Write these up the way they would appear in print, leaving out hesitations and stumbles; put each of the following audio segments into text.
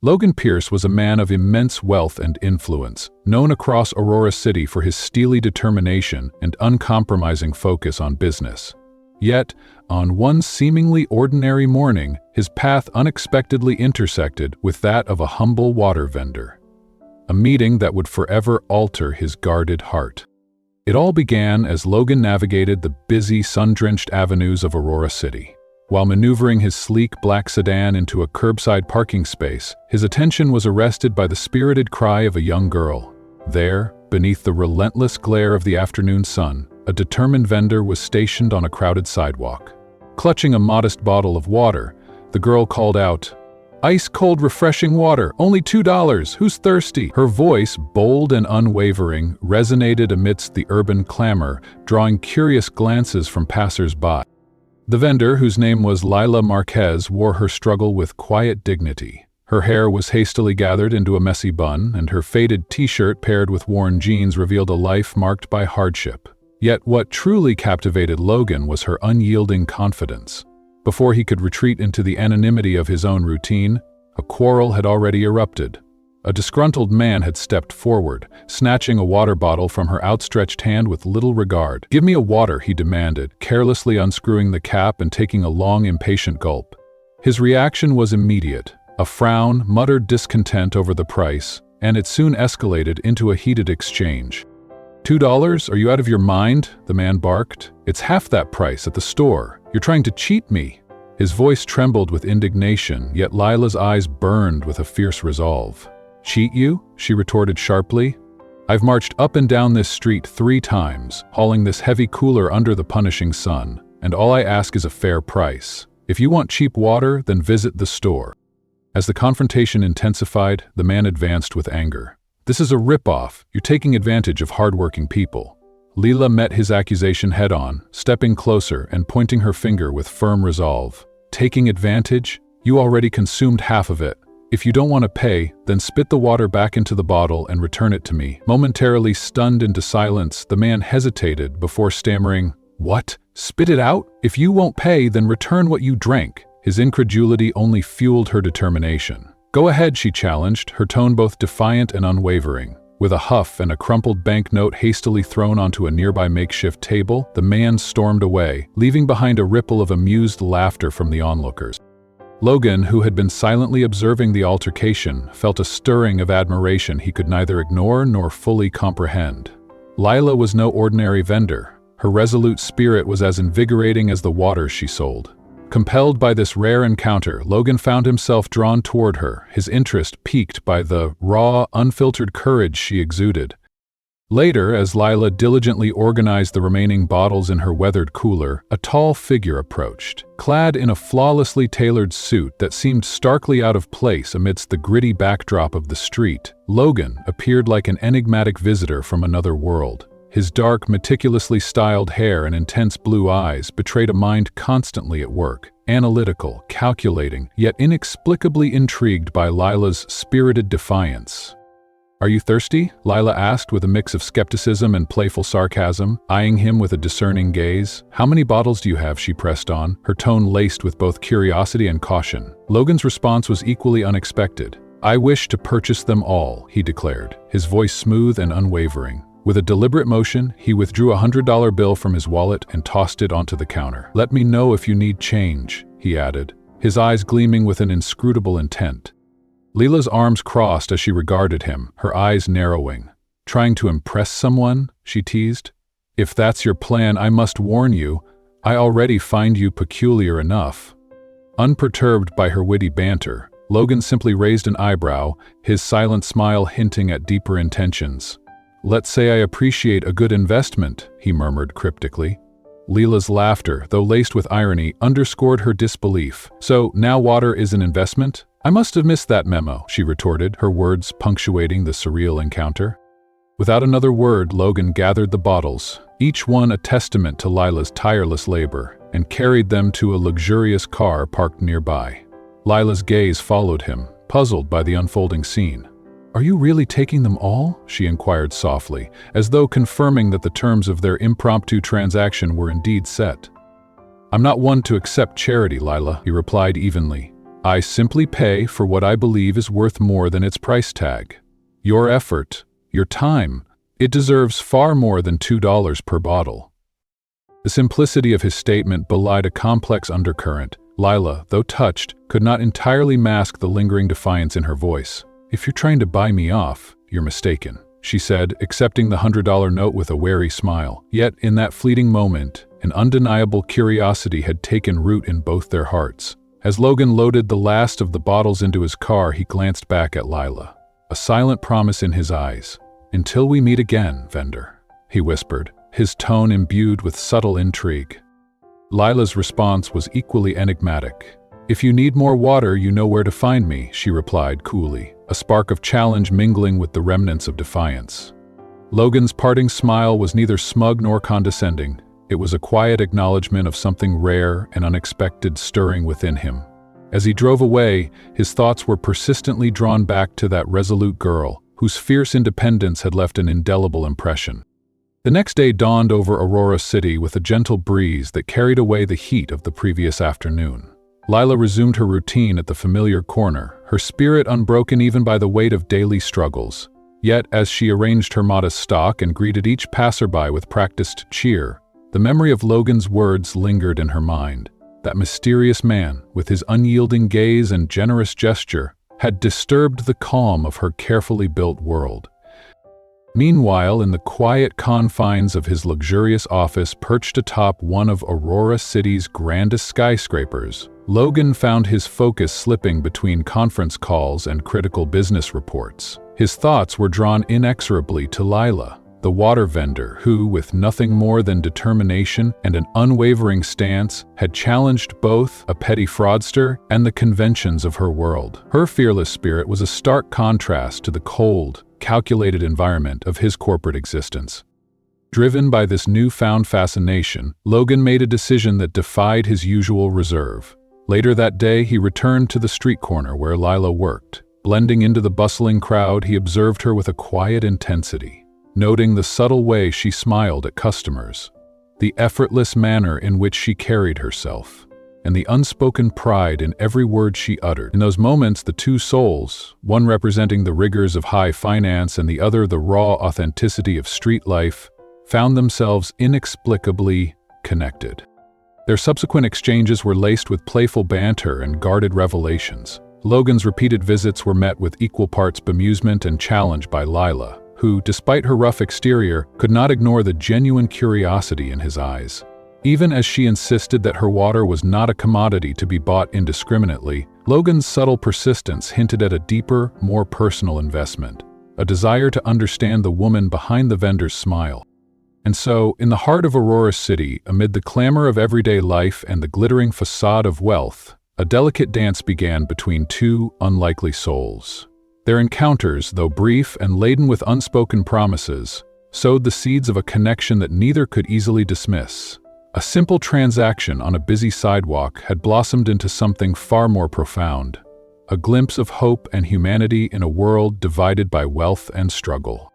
Logan Pierce was a man of immense wealth and influence, known across Aurora City for his steely determination and uncompromising focus on business. Yet, on one seemingly ordinary morning, his path unexpectedly intersected with that of a humble water vendor. A meeting that would forever alter his guarded heart. It all began as Logan navigated the busy, sun-drenched avenues of Aurora City. While maneuvering his sleek black sedan into a curbside parking space, his attention was arrested by the spirited cry of a young girl. There, beneath the relentless glare of the afternoon sun, a determined vendor was stationed on a crowded sidewalk. Clutching a modest bottle of water, the girl called out, "Ice-cold refreshing water, only $2, who's thirsty?" Her voice, bold and unwavering, resonated amidst the urban clamor, drawing curious glances from passers-by. The vendor, whose name was Lila Marquez, wore her struggle with quiet dignity. Her hair was hastily gathered into a messy bun, and her faded t-shirt paired with worn jeans revealed a life marked by hardship. Yet what truly captivated Logan was her unyielding confidence. Before he could retreat into the anonymity of his own routine, a quarrel had already erupted. A disgruntled man had stepped forward, snatching a water bottle from her outstretched hand with little regard. "Give me a water," he demanded, carelessly unscrewing the cap and taking a long, impatient gulp. His reaction was immediate. A frown, muttered discontent over the price, and it soon escalated into a heated exchange. $2? Are you out of your mind?" the man barked. "It's half that price at the store. You're trying to cheat me." His voice trembled with indignation, yet Lila's eyes burned with a fierce resolve. "Cheat you?" she retorted sharply. "I've marched up and down this street 3 times, hauling this heavy cooler under the punishing sun, and all I ask is a fair price. If you want cheap water, then visit the store." As the confrontation intensified, the man advanced with anger. "This is a rip-off. You're taking advantage of hardworking people." Lila met his accusation head-on, stepping closer and pointing her finger with firm resolve. "Taking advantage? You already consumed half of it. If you don't want to pay, then spit the water back into the bottle and return it to me." Momentarily stunned into silence, the man hesitated before stammering, "What? Spit it out? If you won't pay, then return what you drank." His incredulity only fueled her determination. "Go ahead," she challenged, her tone both defiant and unwavering. With a huff and a crumpled banknote hastily thrown onto a nearby makeshift table, the man stormed away, leaving behind a ripple of amused laughter from the onlookers. Logan, who had been silently observing the altercation, felt a stirring of admiration he could neither ignore nor fully comprehend. Lila was no ordinary vendor. Her resolute spirit was as invigorating as the water she sold. Compelled by this rare encounter, Logan found himself drawn toward her, his interest piqued by the raw, unfiltered courage she exuded. Later, as Lila diligently organized the remaining bottles in her weathered cooler, a tall figure approached. Clad in a flawlessly tailored suit that seemed starkly out of place amidst the gritty backdrop of the street, Logan appeared like an enigmatic visitor from another world. His dark, meticulously styled hair and intense blue eyes betrayed a mind constantly at work, analytical, calculating, yet inexplicably intrigued by Lila's spirited defiance. "Are you thirsty?" Lila asked with a mix of skepticism and playful sarcasm, eyeing him with a discerning gaze. "How many bottles do you have?" she pressed on, her tone laced with both curiosity and caution. Logan's response was equally unexpected. "I wish to purchase them all," he declared, his voice smooth and unwavering. With a deliberate motion, he withdrew a $100 bill from his wallet and tossed it onto the counter. "Let me know if you need change," he added, his eyes gleaming with an inscrutable intent. Lila's arms crossed as she regarded him, her eyes narrowing. "Trying to impress someone?" she teased. "If that's your plan, I must warn you, I already find you peculiar enough." Unperturbed by her witty banter, Logan simply raised an eyebrow, his silent smile hinting at deeper intentions. "Let's say I appreciate a good investment," he murmured cryptically. Lila's laughter, though laced with irony, underscored her disbelief. "So, now water is an investment? I must have missed that memo," she retorted, her words punctuating the surreal encounter. Without another word, Logan gathered the bottles, each one a testament to Lila's tireless labor, and carried them to a luxurious car parked nearby. Lila's gaze followed him, puzzled by the unfolding scene. "Are you really taking them all?" she inquired softly, as though confirming that the terms of their impromptu transaction were indeed set. "I'm not one to accept charity, Lila," he replied evenly. I simply pay for what I believe is worth more than its price tag. Your effort, your time, it deserves far more than $2 per bottle." The simplicity of his statement belied a complex undercurrent. Lila, though touched, could not entirely mask the lingering defiance in her voice. "If you're trying to buy me off, you're mistaken," she said, accepting the $100 note with a wary smile. Yet, in that fleeting moment, an undeniable curiosity had taken root in both their hearts. As Logan loaded the last of the bottles into his car, he glanced back at Lila, a silent promise in his eyes. "Until we meet again, vendor," he whispered, his tone imbued with subtle intrigue. Lila's response was equally enigmatic. "If you need more water, you know where to find me," she replied coolly, a spark of challenge mingling with the remnants of defiance. Logan's parting smile was neither smug nor condescending. It was a quiet acknowledgement of something rare and unexpected stirring within him. As he drove away, his thoughts were persistently drawn back to that resolute girl, whose fierce independence had left an indelible impression. The next day dawned over Aurora City with a gentle breeze that carried away the heat of the previous afternoon. Lila resumed her routine at the familiar corner, her spirit unbroken even by the weight of daily struggles. Yet, as she arranged her modest stock and greeted each passerby with practiced cheer, the memory of Logan's words lingered in her mind. That mysterious man, with his unyielding gaze and generous gesture, had disturbed the calm of her carefully built world. Meanwhile, in the quiet confines of his luxurious office perched atop one of Aurora City's grandest skyscrapers, Logan found his focus slipping between conference calls and critical business reports. His thoughts were drawn inexorably to Lila, the water vendor who, with nothing more than determination and an unwavering stance, had challenged both a petty fraudster and the conventions of her world. Her fearless spirit was a stark contrast to the cold, calculated environment of his corporate existence. Driven by this newfound fascination, Logan made a decision that defied his usual reserve. Later that day, he returned to the street corner where Lila worked. Blending into the bustling crowd, he observed her with a quiet intensity, noting the subtle way she smiled at customers, the effortless manner in which she carried herself, and the unspoken pride in every word she uttered. In those moments, the two souls, one representing the rigors of high finance and the other the raw authenticity of street life, found themselves inexplicably connected. Their subsequent exchanges were laced with playful banter and guarded revelations. Logan's repeated visits were met with equal parts bemusement and challenge by Lila, who, despite her rough exterior, could not ignore the genuine curiosity in his eyes. Even as she insisted that her water was not a commodity to be bought indiscriminately, Logan's subtle persistence hinted at a deeper, more personal investment, a desire to understand the woman behind the vendor's smile. And so, in the heart of Aurora City, amid the clamor of everyday life and the glittering facade of wealth, a delicate dance began between two unlikely souls. Their encounters, though brief and laden with unspoken promises, sowed the seeds of a connection that neither could easily dismiss. A simple transaction on a busy sidewalk had blossomed into something far more profound, a glimpse of hope and humanity in a world divided by wealth and struggle.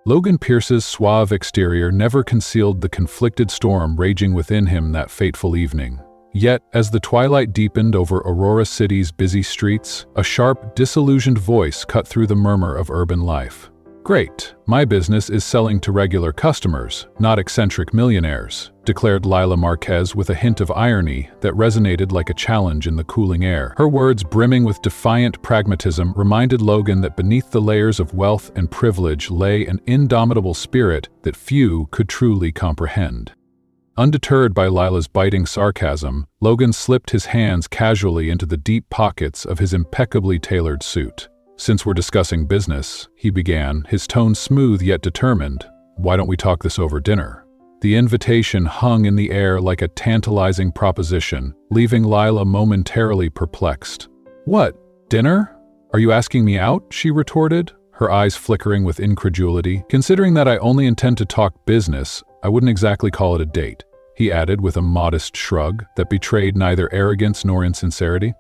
Logan Pierce's suave exterior never concealed the conflicted storm raging within him that fateful evening. Yet, as the twilight deepened over Aurora City's busy streets, a sharp, disillusioned voice cut through the murmur of urban life. "Great, my business is selling to regular customers, not eccentric millionaires," declared Lila Marquez with a hint of irony that resonated like a challenge in the cooling air. Her words, brimming with defiant pragmatism, reminded Logan that beneath the layers of wealth and privilege lay an indomitable spirit that few could truly comprehend. Undeterred by Lila's biting sarcasm, Logan slipped his hands casually into the deep pockets of his impeccably tailored suit. "Since we're discussing business," he began, his tone smooth yet determined, "why don't we talk this over dinner?" The invitation hung in the air like a tantalizing proposition, leaving Lila momentarily perplexed. "What? Dinner? Are you asking me out?" she retorted, her eyes flickering with incredulity. "Considering that I only intend to talk business, I wouldn't exactly call it a date," he added with a modest shrug that betrayed neither arrogance nor insincerity.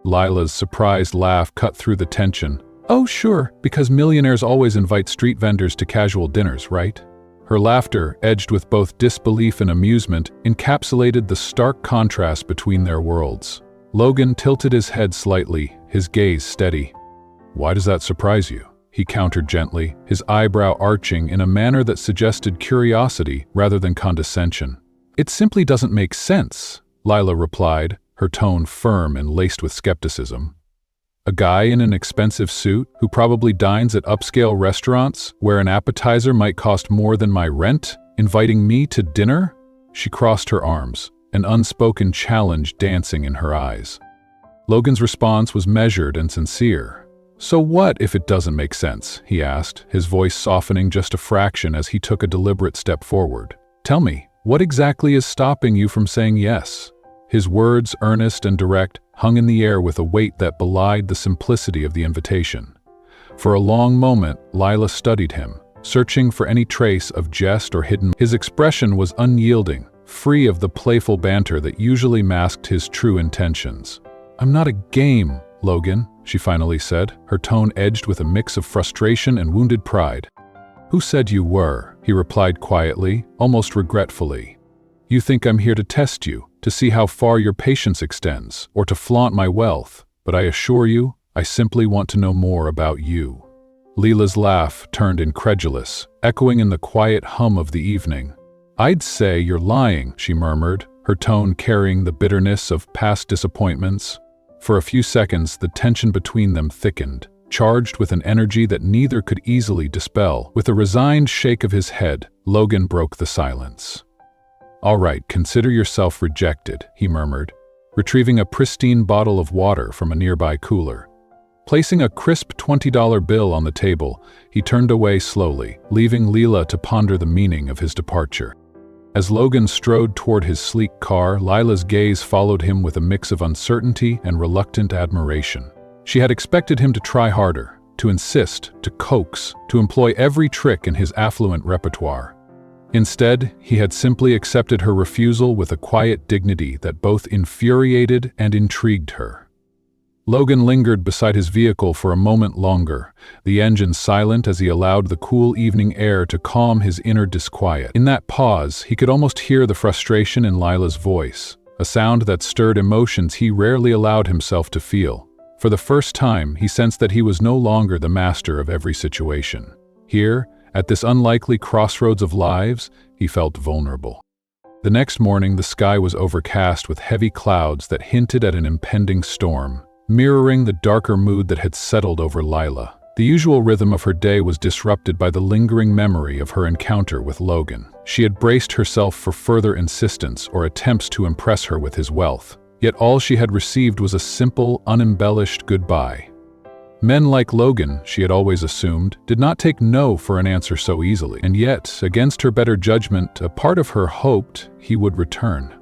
Lila's surprised laugh cut through the tension. "Oh, sure, because millionaires always invite street vendors to casual dinners, right?" Her laughter, edged with both disbelief and amusement, encapsulated the stark contrast between their worlds. Logan tilted his head slightly, his gaze steady. "Why does that surprise you?" he countered gently, his eyebrow arching in a manner that suggested curiosity rather than condescension. "It simply doesn't make sense," Lila replied, her tone firm and laced with skepticism. "A guy in an expensive suit who probably dines at upscale restaurants where an appetizer might cost more than my rent, inviting me to dinner?" She crossed her arms, an unspoken challenge dancing in her eyes. Logan's response was measured and sincere. "So what if it doesn't make sense?" he asked, his voice softening just a fraction as he took a deliberate step forward. "Tell me, what exactly is stopping you from saying yes?" His words, earnest and direct, hung in the air with a weight that belied the simplicity of the invitation. For a long moment, Lila studied him, searching for any trace of jest or hidden. His expression was unyielding, free of the playful banter that usually masked his true intentions. "I'm not a game, Logan," she finally said, her tone edged with a mix of frustration and wounded pride. "Who said you were?" he replied quietly, almost regretfully. "You think I'm here to test you, to see how far your patience extends, or to flaunt my wealth, but I assure you, I simply want to know more about you." Lila's laugh turned incredulous, echoing in the quiet hum of the evening. "I'd say you're lying," she murmured, her tone carrying the bitterness of past disappointments. For a few seconds, the tension between them thickened, charged with an energy that neither could easily dispel. With a resigned shake of his head, Logan broke the silence. "All right, consider yourself rejected," he murmured, retrieving a pristine bottle of water from a nearby cooler. Placing a crisp $20 bill on the table, he turned away slowly, leaving Lila to ponder the meaning of his departure. As Logan strode toward his sleek car, Lila's gaze followed him with a mix of uncertainty and reluctant admiration. She had expected him to try harder, to insist, to coax, to employ every trick in his affluent repertoire. Instead, he had simply accepted her refusal with a quiet dignity that both infuriated and intrigued her. Logan lingered beside his vehicle for a moment longer, the engine silent as he allowed the cool evening air to calm his inner disquiet. In that pause, he could almost hear the frustration in Lila's voice, a sound that stirred emotions he rarely allowed himself to feel. For the first time, he sensed that he was no longer the master of every situation. Here, at this unlikely crossroads of lives, he felt vulnerable. The next morning, the sky was overcast with heavy clouds that hinted at an impending storm, mirroring the darker mood that had settled over Lila. The usual rhythm of her day was disrupted by the lingering memory of her encounter with Logan. She had braced herself for further insistence or attempts to impress her with his wealth, yet all she had received was a simple, unembellished goodbye. Men like Logan, she had always assumed, did not take no for an answer so easily, and yet, against her better judgment, a part of her hoped he would return.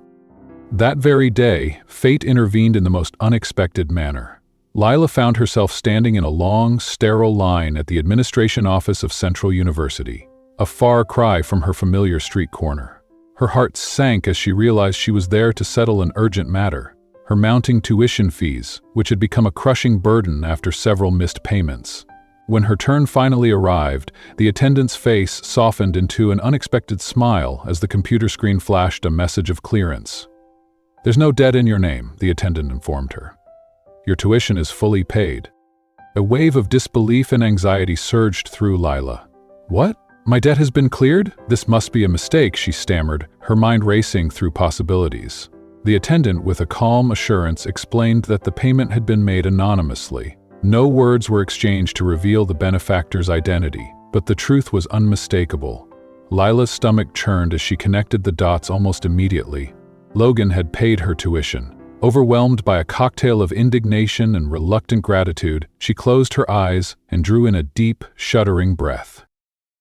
That very day, fate intervened in the most unexpected manner. Lila found herself standing in a long, sterile line at the administration office of Central University, a far cry from her familiar street corner. Her heart sank as she realized she was there to settle an urgent matter, her mounting tuition fees, which had become a crushing burden after several missed payments. When her turn finally arrived, the attendant's face softened into an unexpected smile as the computer screen flashed a message of clearance. "There's no debt in your name," the attendant informed her. "Your tuition is fully paid." A wave of disbelief and anxiety surged through Lila. "What? My debt has been cleared? This must be a mistake," she stammered, her mind racing through possibilities. The attendant, with a calm assurance, explained that the payment had been made anonymously. No words were exchanged to reveal the benefactor's identity, but the truth was unmistakable. Lila's stomach churned as she connected the dots almost immediately. Logan had paid her tuition. Overwhelmed by a cocktail of indignation and reluctant gratitude, she closed her eyes and drew in a deep, shuddering breath.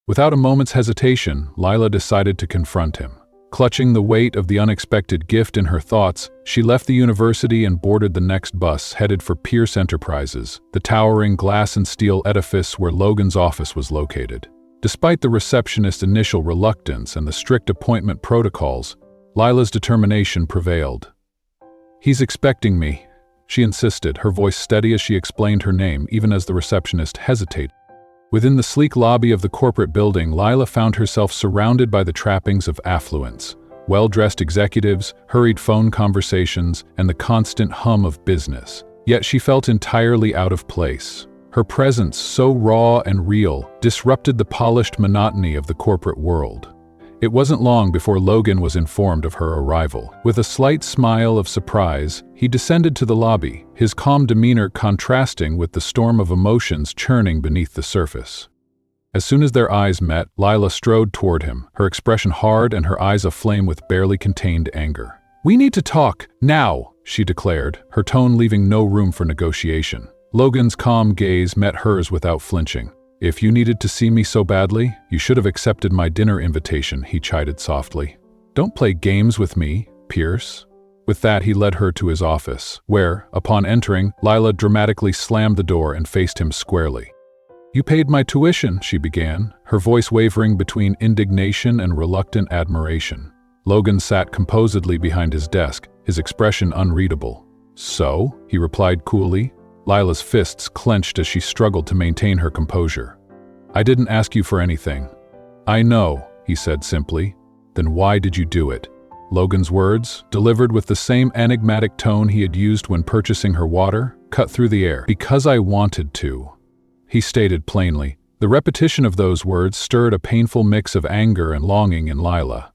Without a moment's hesitation, Lila decided to confront him. Clutching the weight of the unexpected gift in her thoughts, she left the university and boarded the next bus headed for Pierce Enterprises, the towering glass and steel edifice where Logan's office was located. Despite the receptionist's initial reluctance and the strict appointment protocols, Lila's determination prevailed. "He's expecting me," she insisted, her voice steady as she explained her name, even as the receptionist hesitated. Within the sleek lobby of the corporate building, Lila found herself surrounded by the trappings of affluence. well-dressed executives, hurried phone conversations, and the constant hum of business. Yet she felt entirely out of place. Her presence, so raw and real, disrupted the polished monotony of the corporate world. It wasn't long before Logan was informed of her arrival. With a slight smile of surprise, he descended to the lobby, his calm demeanor contrasting with the storm of emotions churning beneath the surface. As soon as their eyes met, Lila strode toward him, her expression hard and her eyes aflame with barely contained anger. "We need to talk, now," she declared, her tone leaving no room for negotiation. Logan's calm gaze met hers without flinching. "If you needed to see me so badly, you should have accepted my dinner invitation," he chided softly. "Don't play games with me, Pierce." With that, he led her to his office, where, upon entering, Lila dramatically slammed the door and faced him squarely. "You paid my tuition," she began, her voice wavering between indignation and reluctant admiration. Logan sat composedly behind his desk, his expression unreadable. "So?" he replied coolly. Lila's fists clenched as she struggled to maintain her composure. "I didn't ask you for anything." "I know," he said simply. "Then why did you do it?" Logan's words, delivered with the same enigmatic tone he had used when purchasing her water, cut through the air. "Because I wanted to," he stated plainly. The repetition of those words stirred a painful mix of anger and longing in Lila.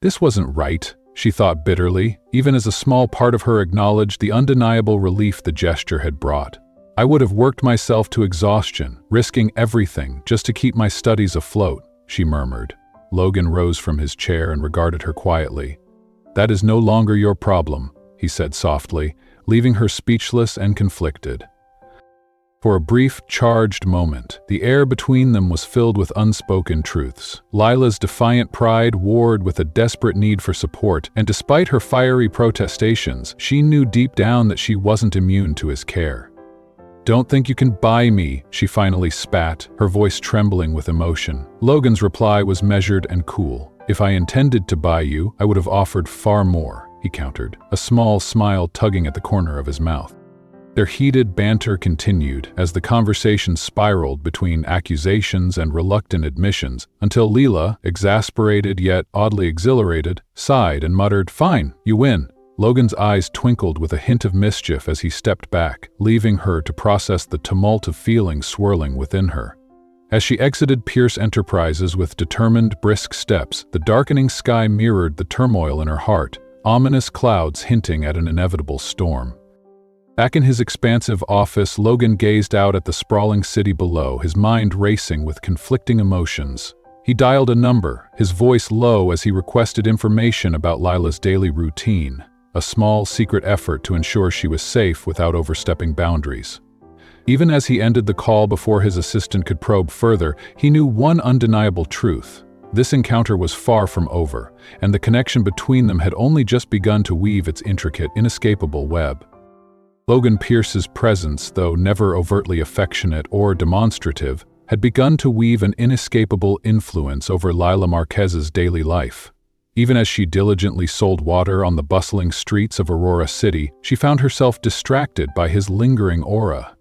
This wasn't right, she thought bitterly, even as a small part of her acknowledged the undeniable relief the gesture had brought. "I would have worked myself to exhaustion, risking everything just to keep my studies afloat," she murmured. Logan rose from his chair and regarded her quietly. "That is no longer your problem," he said softly, leaving her speechless and conflicted. For a brief, charged moment, the air between them was filled with unspoken truths. Lila's defiant pride warred with a desperate need for support, and despite her fiery protestations, she knew deep down that she wasn't immune to his care. "Don't think you can buy me," she finally spat, her voice trembling with emotion. Logan's reply was measured and cool. "If I intended to buy you, I would have offered far more," he countered, a small smile tugging at the corner of his mouth. Their heated banter continued as the conversation spiraled between accusations and reluctant admissions until Lila, exasperated yet oddly exhilarated, sighed and muttered, "Fine, you win." Logan's eyes twinkled with a hint of mischief as he stepped back, leaving her to process the tumult of feelings swirling within her. As she exited Pierce Enterprises with determined, brisk steps, the darkening sky mirrored the turmoil in her heart, ominous clouds hinting at an inevitable storm. Back in his expansive office, Logan gazed out at the sprawling city below, his mind racing with conflicting emotions. He dialed a number, his voice low as he requested information about Lila's daily routine, a small, secret effort to ensure she was safe without overstepping boundaries. Even as he ended the call before his assistant could probe further, he knew one undeniable truth. This encounter was far from over, and the connection between them had only just begun to weave its intricate, inescapable web. Logan Pierce's presence, though never overtly affectionate or demonstrative, had begun to weave an inescapable influence over Lila Marquez's daily life. Even as she diligently sold water on the bustling streets of Aurora City, she found herself distracted by his lingering aura.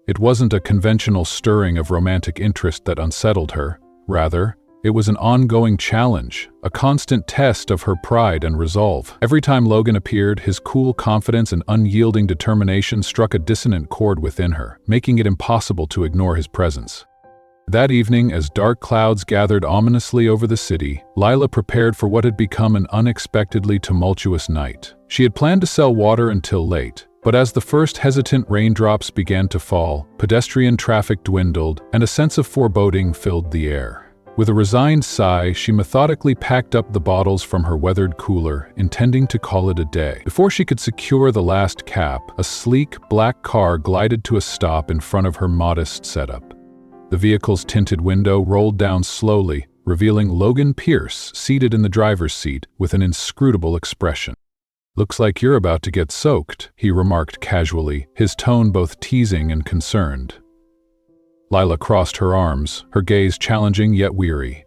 It wasn't a conventional stirring of romantic interest that unsettled her. Rather, it was an ongoing challenge, a constant test of her pride and resolve. Every time Logan appeared, his cool confidence and unyielding determination struck a dissonant chord within her, making it impossible to ignore his presence. That evening, as dark clouds gathered ominously over the city, Lila prepared for what had become an unexpectedly tumultuous night. She had planned to sell water until late, but as the first hesitant raindrops began to fall, pedestrian traffic dwindled, and a sense of foreboding filled the air. With a resigned sigh, she methodically packed up the bottles from her weathered cooler, intending to call it a day. Before she could secure the last cap, a sleek, black car glided to a stop in front of her modest setup. The vehicle's tinted window rolled down slowly, revealing Logan Pierce seated in the driver's seat with an inscrutable expression. "Looks like you're about to get soaked," he remarked casually, his tone both teasing and concerned. Lila crossed her arms, her gaze challenging yet weary.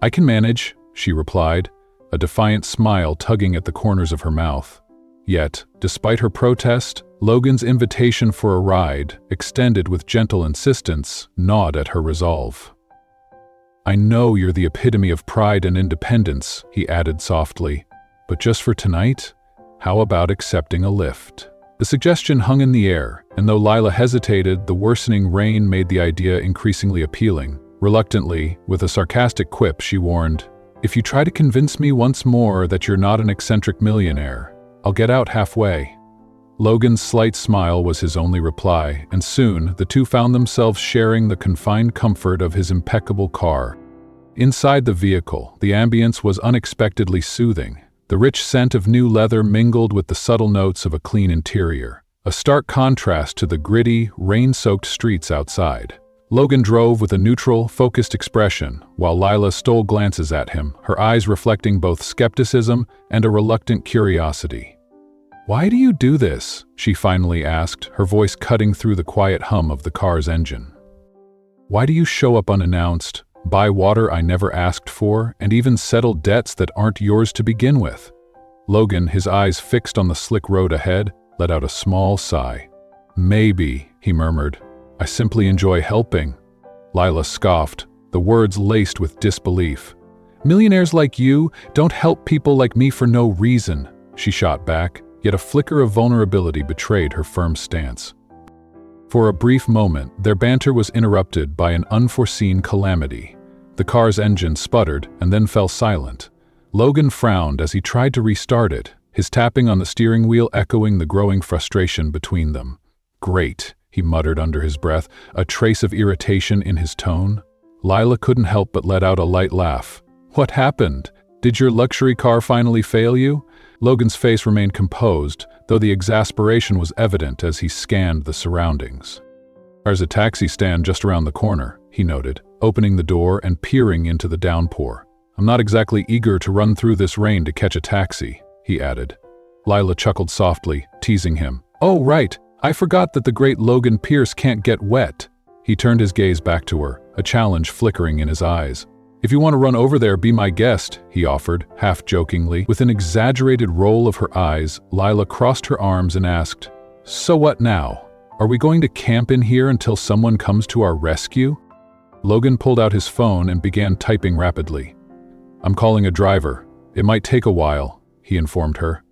"I can manage," she replied, a defiant smile tugging at the corners of her mouth. Yet, despite her protest, Logan's invitation for a ride, extended with gentle insistence, gnawed at her resolve. I know you're the epitome of pride and independence, he added softly. But just for tonight, how about accepting a lift? The suggestion hung in the air, and though Lila hesitated, the worsening rain made the idea increasingly appealing. Reluctantly, with a sarcastic quip, she warned, "If you try to convince me once more that you're not an eccentric millionaire, I'll get out halfway." Logan's slight smile was his only reply, and soon the two found themselves sharing the confined comfort of his impeccable car. Inside the vehicle, the ambience was unexpectedly soothing. The rich scent of new leather mingled with the subtle notes of a clean interior, a stark contrast to the gritty, rain-soaked streets outside. Logan drove with a neutral, focused expression, while Lila stole glances at him, her eyes reflecting both skepticism and a reluctant curiosity. "Why do you do this?" she finally asked, her voice cutting through the quiet hum of the car's engine. "Why do you show up unannounced, buy water I never asked for, and even settle debts that aren't yours to begin with?" Logan, his eyes fixed on the slick road ahead, let out a small sigh. "Maybe," he murmured. "I simply enjoy helping." Lila scoffed, the words laced with disbelief. "Millionaires like you don't help people like me for no reason," she shot back, yet a flicker of vulnerability betrayed her firm stance. For a brief moment, their banter was interrupted by an unforeseen calamity. The car's engine sputtered and then fell silent. Logan frowned as he tried to restart it, his tapping on the steering wheel echoing the growing frustration between them. "Great," he muttered under his breath, a trace of irritation in his tone. Lila couldn't help but let out a light laugh. "What happened? Did your luxury car finally fail you?" Logan's face remained composed, though the exasperation was evident as he scanned the surroundings. "There's a taxi stand just around the corner," he noted, opening the door and peering into the downpour. "I'm not exactly eager to run through this rain to catch a taxi," he added. Lila chuckled softly, teasing him. "Oh, right, I forgot that the great Logan Pierce can't get wet." He turned his gaze back to her, a challenge flickering in his eyes. "If you want to run over there, be my guest," he offered, half-jokingly. With an exaggerated roll of her eyes, Lila crossed her arms and asked, "So what now? Are we going to camp in here until someone comes to our rescue?" Logan pulled out his phone and began typing rapidly. "I'm calling a driver. It might take a while," he informed her.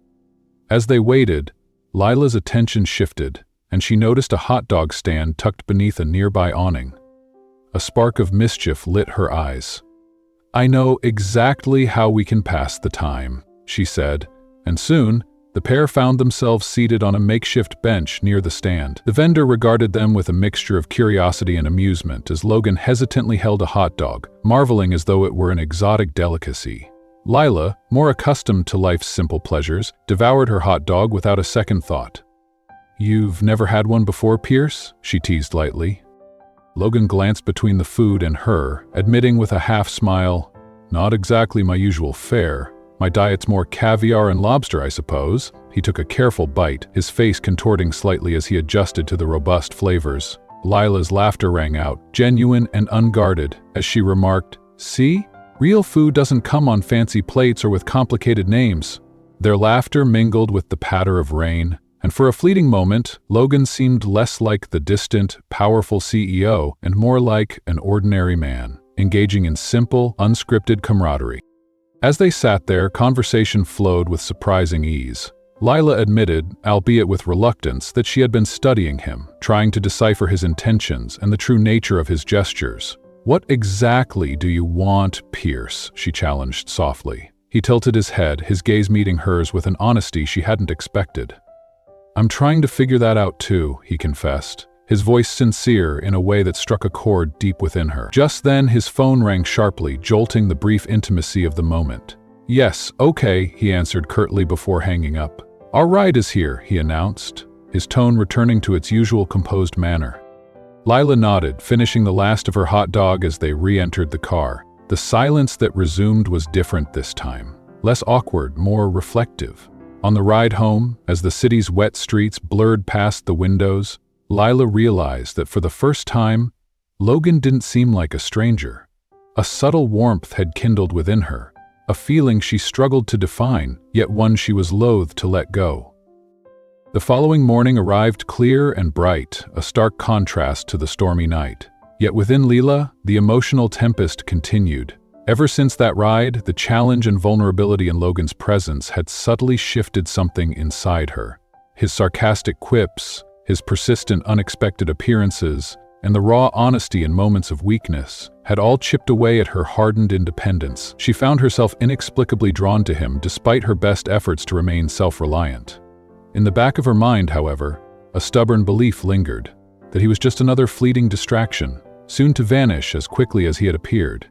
As they waited, Lila's attention shifted, and she noticed a hot dog stand tucked beneath a nearby awning. A spark of mischief lit her eyes. "I know exactly how we can pass the time," she said, and soon, the pair found themselves seated on a makeshift bench near the stand. The vendor regarded them with a mixture of curiosity and amusement as Logan hesitantly held a hot dog, marveling as though it were an exotic delicacy. Lila, more accustomed to life's simple pleasures, devoured her hot dog without a second thought. "You've never had one before, Pierce?" she teased lightly. Logan glanced between the food and her, admitting with a half-smile, "Not exactly my usual fare. My diet's more caviar and lobster, I suppose." He took a careful bite, his face contorting slightly as he adjusted to the robust flavors. Lila's laughter rang out, genuine and unguarded, as she remarked, "See? Real food doesn't come on fancy plates or with complicated names." Their laughter mingled with the patter of rain, and for a fleeting moment, Logan seemed less like the distant, powerful CEO and more like an ordinary man, engaging in simple, unscripted camaraderie. As they sat there, conversation flowed with surprising ease. Lila admitted, albeit with reluctance, that she had been studying him, trying to decipher his intentions and the true nature of his gestures. "What exactly do you want, Pierce?" she challenged softly. He tilted his head, his gaze meeting hers with an honesty she hadn't expected. "I'm trying to figure that out too," he confessed, his voice sincere in a way that struck a chord deep within her. Just then, his phone rang sharply, jolting the brief intimacy of the moment. "Yes, okay," he answered curtly before hanging up. "Our ride is here," he announced, his tone returning to its usual composed manner. Lila nodded, finishing the last of her hot dog as they re-entered the car. The silence that resumed was different this time, less awkward, more reflective. On the ride home, as the city's wet streets blurred past the windows, Lila realized that for the first time, Logan didn't seem like a stranger. A subtle warmth had kindled within her, a feeling she struggled to define, yet one she was loath to let go. The following morning arrived clear and bright, a stark contrast to the stormy night. Yet within Lila, the emotional tempest continued. Ever since that ride, the challenge and vulnerability in Logan's presence had subtly shifted something inside her. His sarcastic quips, his persistent unexpected appearances, and the raw honesty in moments of weakness had all chipped away at her hardened independence. She found herself inexplicably drawn to him despite her best efforts to remain self-reliant. In the back of her mind, however, a stubborn belief lingered, that he was just another fleeting distraction, soon to vanish as quickly as he had appeared.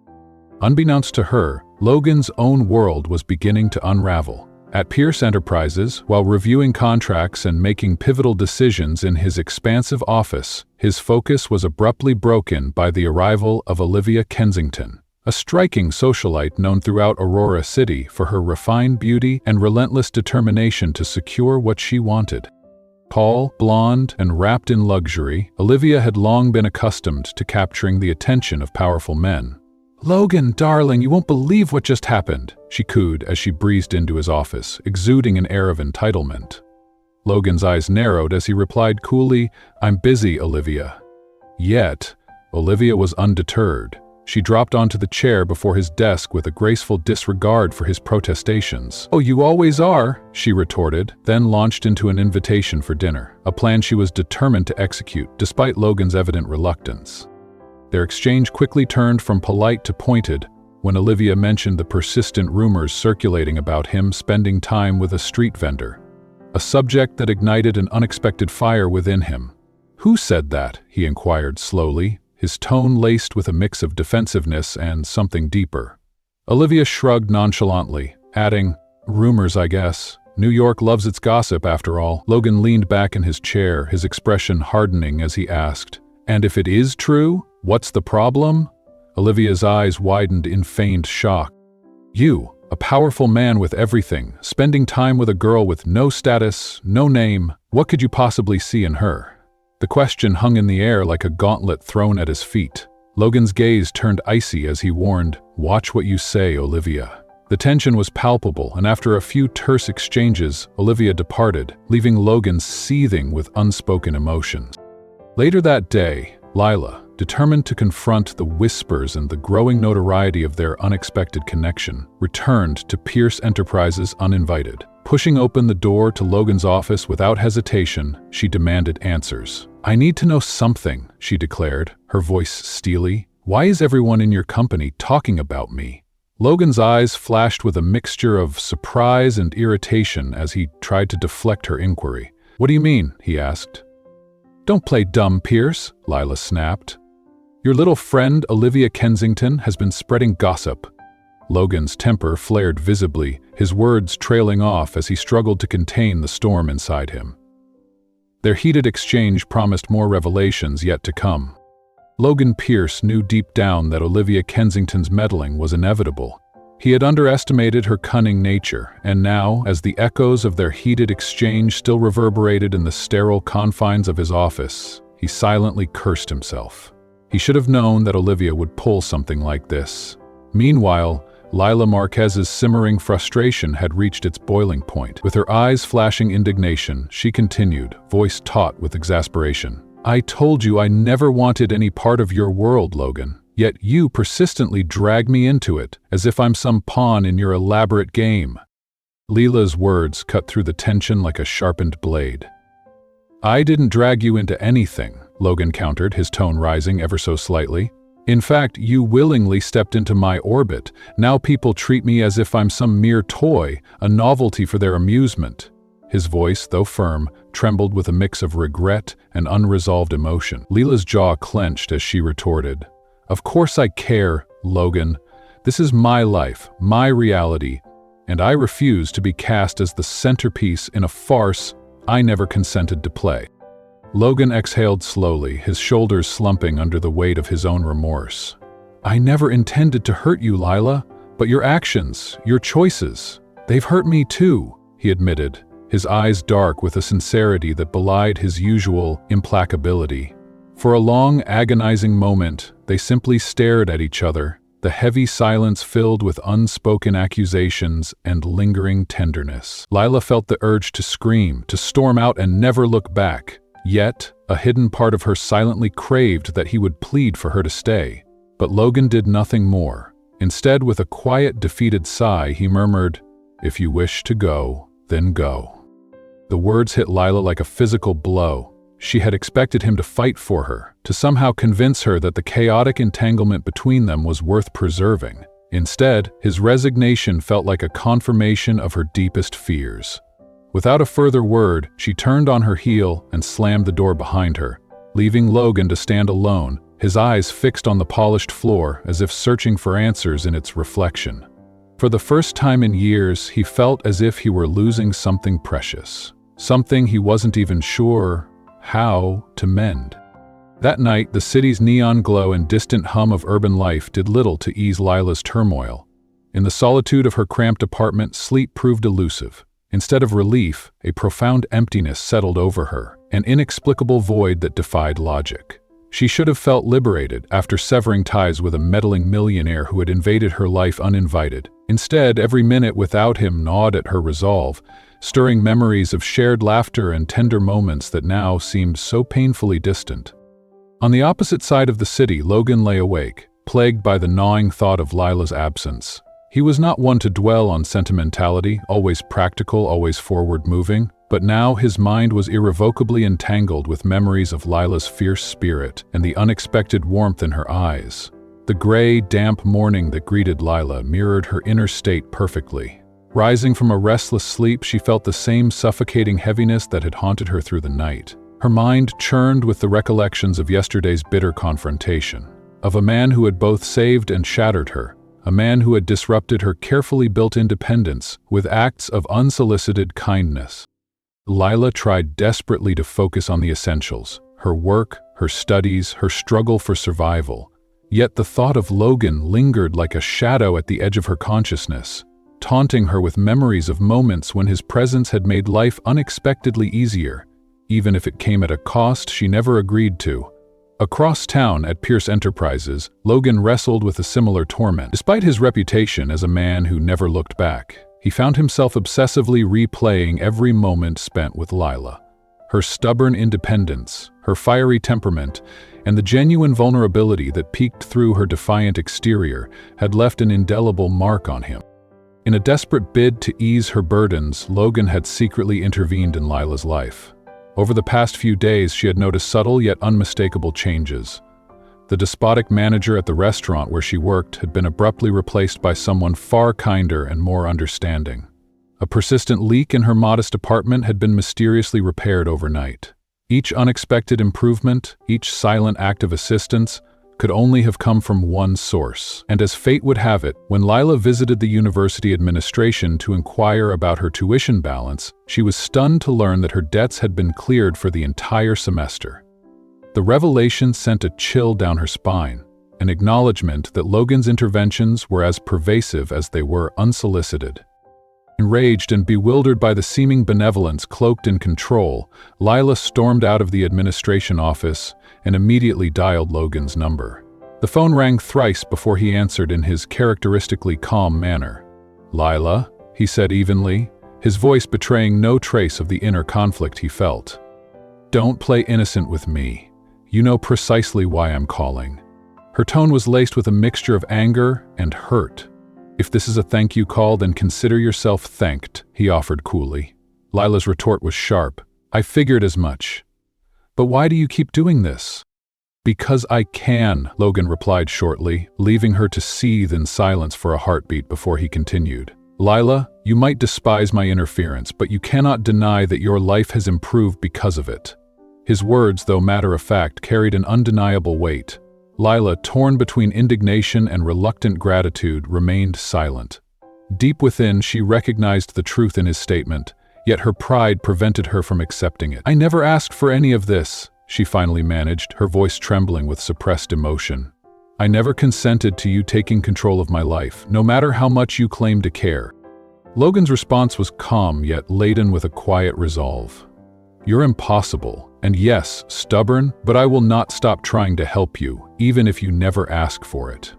Unbeknownst to her, Logan's own world was beginning to unravel. At Pierce Enterprises, while reviewing contracts and making pivotal decisions in his expansive office, his focus was abruptly broken by the arrival of Olivia Kensington, a striking socialite known throughout Aurora City for her refined beauty and relentless determination to secure what she wanted. Tall, blonde, and wrapped in luxury, Olivia had long been accustomed to capturing the attention of powerful men. "Logan, darling, you won't believe what just happened," she cooed as she breezed into his office, exuding an air of entitlement. Logan's eyes narrowed as he replied coolly, "I'm busy, Olivia." Yet, Olivia was undeterred. She dropped onto the chair before his desk with a graceful disregard for his protestations. "Oh, you always are," she retorted, then launched into an invitation for dinner, a plan she was determined to execute despite Logan's evident reluctance. Their exchange quickly turned from polite to pointed when Olivia mentioned the persistent rumors circulating about him spending time with a street vendor, a subject that ignited an unexpected fire within him. "Who said that?" he inquired slowly, his tone laced with a mix of defensiveness and something deeper. Olivia shrugged nonchalantly, adding, "Rumors, I guess. New York loves its gossip, after all." Logan leaned back in his chair, his expression hardening as he asked, "And if it is true, what's the problem?" Olivia's eyes widened in feigned shock. "You, a powerful man with everything, spending time with a girl with no status, no name, what could you possibly see in her?" The question hung in the air like a gauntlet thrown at his feet. Logan's gaze turned icy as he warned, "Watch what you say, Olivia." The tension was palpable, and after a few terse exchanges, Olivia departed, leaving Logan seething with unspoken emotions. Later that day, Lila, determined to confront the whispers and the growing notoriety of their unexpected connection, returned to Pierce Enterprises uninvited. Pushing open the door to Logan's office without hesitation, she demanded answers. "I need to know something," she declared, her voice steely. "Why is everyone in your company talking about me?" Logan's eyes flashed with a mixture of surprise and irritation as he tried to deflect her inquiry. "What do you mean?" he asked. "Don't play dumb, Pierce," Lila snapped. "Your little friend Olivia Kensington has been spreading gossip." Logan's temper flared visibly, his words trailing off as he struggled to contain the storm inside him. Their heated exchange promised more revelations yet to come. Logan Pierce knew deep down that Olivia Kensington's meddling was inevitable. He had underestimated her cunning nature, and now, as the echoes of their heated exchange still reverberated in the sterile confines of his office, he silently cursed himself. He should have known that Olivia would pull something like this. Meanwhile, Lila Marquez's simmering frustration had reached its boiling point. With her eyes flashing indignation, she continued, voice taut with exasperation. "I told you I never wanted any part of your world, Logan. Yet you persistently drag me into it, as if I'm some pawn in your elaborate game." Lila's words cut through the tension like a sharpened blade. "I didn't drag you into anything," Logan countered, his tone rising ever so slightly. "In fact, you willingly stepped into my orbit. Now people treat me as if I'm some mere toy, a novelty for their amusement." His voice, though firm, trembled with a mix of regret and unresolved emotion. Lila's jaw clenched as she retorted, "Of course I care, Logan. This is my life, my reality, and I refuse to be cast as the centerpiece in a farce I never consented to play." Logan exhaled slowly, his shoulders slumping under the weight of his own remorse. "I never intended to hurt you, Lila, but your actions, your choices, they've hurt me too," he admitted, his eyes dark with a sincerity that belied his usual implacability. For a long, agonizing moment, they simply stared at each other, the heavy silence filled with unspoken accusations and lingering tenderness. Lila felt the urge to scream, to storm out and never look back. Yet, a hidden part of her silently craved that he would plead for her to stay. But Logan did nothing more. Instead, with a quiet, defeated sigh, he murmured, "If you wish to go, then go." The words hit Lila like a physical blow. She had expected him to fight for her, to somehow convince her that the chaotic entanglement between them was worth preserving. Instead, his resignation felt like a confirmation of her deepest fears. Without a further word, she turned on her heel and slammed the door behind her, leaving Logan to stand alone, his eyes fixed on the polished floor as if searching for answers in its reflection. For the first time in years, he felt as if he were losing something precious, something he wasn't even sure how to mend. That night, the city's neon glow and distant hum of urban life did little to ease Lila's turmoil. In the solitude of her cramped apartment, sleep proved elusive. Instead of relief, a profound emptiness settled over her, an inexplicable void that defied logic. She should have felt liberated after severing ties with a meddling millionaire who had invaded her life uninvited. Instead, every minute without him gnawed at her resolve, stirring memories of shared laughter and tender moments that now seemed so painfully distant. On the opposite side of the city, Logan lay awake, plagued by the gnawing thought of Lila's absence. He was not one to dwell on sentimentality, always practical, always forward-moving, but now his mind was irrevocably entangled with memories of Lila's fierce spirit and the unexpected warmth in her eyes. The gray, damp morning that greeted Lila mirrored her inner state perfectly. Rising from a restless sleep, she felt the same suffocating heaviness that had haunted her through the night. Her mind churned with the recollections of yesterday's bitter confrontation, of a man who had both saved and shattered her, a man who had disrupted her carefully built independence with acts of unsolicited kindness. Lila tried desperately to focus on the essentials, her work, her studies, her struggle for survival. Yet the thought of Logan lingered like a shadow at the edge of her consciousness, taunting her with memories of moments when his presence had made life unexpectedly easier, even if it came at a cost she never agreed to. Across town at Pierce Enterprises, Logan wrestled with a similar torment. Despite his reputation as a man who never looked back, he found himself obsessively replaying every moment spent with Lila. Her stubborn independence, her fiery temperament, and the genuine vulnerability that peeked through her defiant exterior had left an indelible mark on him. In a desperate bid to ease her burdens, Logan had secretly intervened in Lila's life. Over the past few days, she had noticed subtle yet unmistakable changes. The despotic manager at the restaurant where she worked had been abruptly replaced by someone far kinder and more understanding. A persistent leak in her modest apartment had been mysteriously repaired overnight. Each unexpected improvement, each silent act of assistance, could only have come from one source. And as fate would have it, when Lila visited the university administration to inquire about her tuition balance, she was stunned to learn that her debts had been cleared for the entire semester. The revelation sent a chill down her spine, an acknowledgement that Logan's interventions were as pervasive as they were unsolicited. Enraged and bewildered by the seeming benevolence cloaked in control, Lila stormed out of the administration office and immediately dialed Logan's number. The phone rang thrice before he answered in his characteristically calm manner. "Lila," he said evenly, his voice betraying no trace of the inner conflict he felt. "Don't play innocent with me. You know precisely why I'm calling." Her tone was laced with a mixture of anger and hurt. "If this is a thank you call, then consider yourself thanked," he offered coolly. Lila's retort was sharp. "I figured as much. But why do you keep doing this?" "Because I can," Logan replied shortly, leaving her to seethe in silence for a heartbeat before he continued. "Lila, you might despise my interference, but you cannot deny that your life has improved because of it." His words, though matter-of-fact, carried an undeniable weight. Lila, torn between indignation and reluctant gratitude, remained silent. Deep within, she recognized the truth in his statement, yet her pride prevented her from accepting it. "I never asked for any of this," she finally managed, her voice trembling with suppressed emotion. "I never consented to you taking control of my life, no matter how much you claim to care." Logan's response was calm yet laden with a quiet resolve. "You're impossible. And yes, stubborn, but I will not stop trying to help you, even if you never ask for it."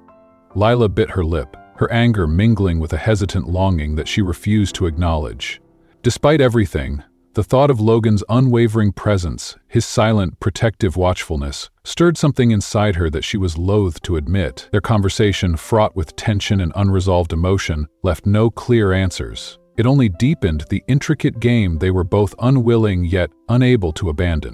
Lila bit her lip, her anger mingling with a hesitant longing that she refused to acknowledge. Despite everything, The thought of Logan's unwavering presence, his silent, protective watchfulness, stirred something inside her that she was loath to admit. Their conversation, fraught with tension and unresolved emotion, left no clear answers. It only deepened the intricate game they were both unwilling yet unable to abandon.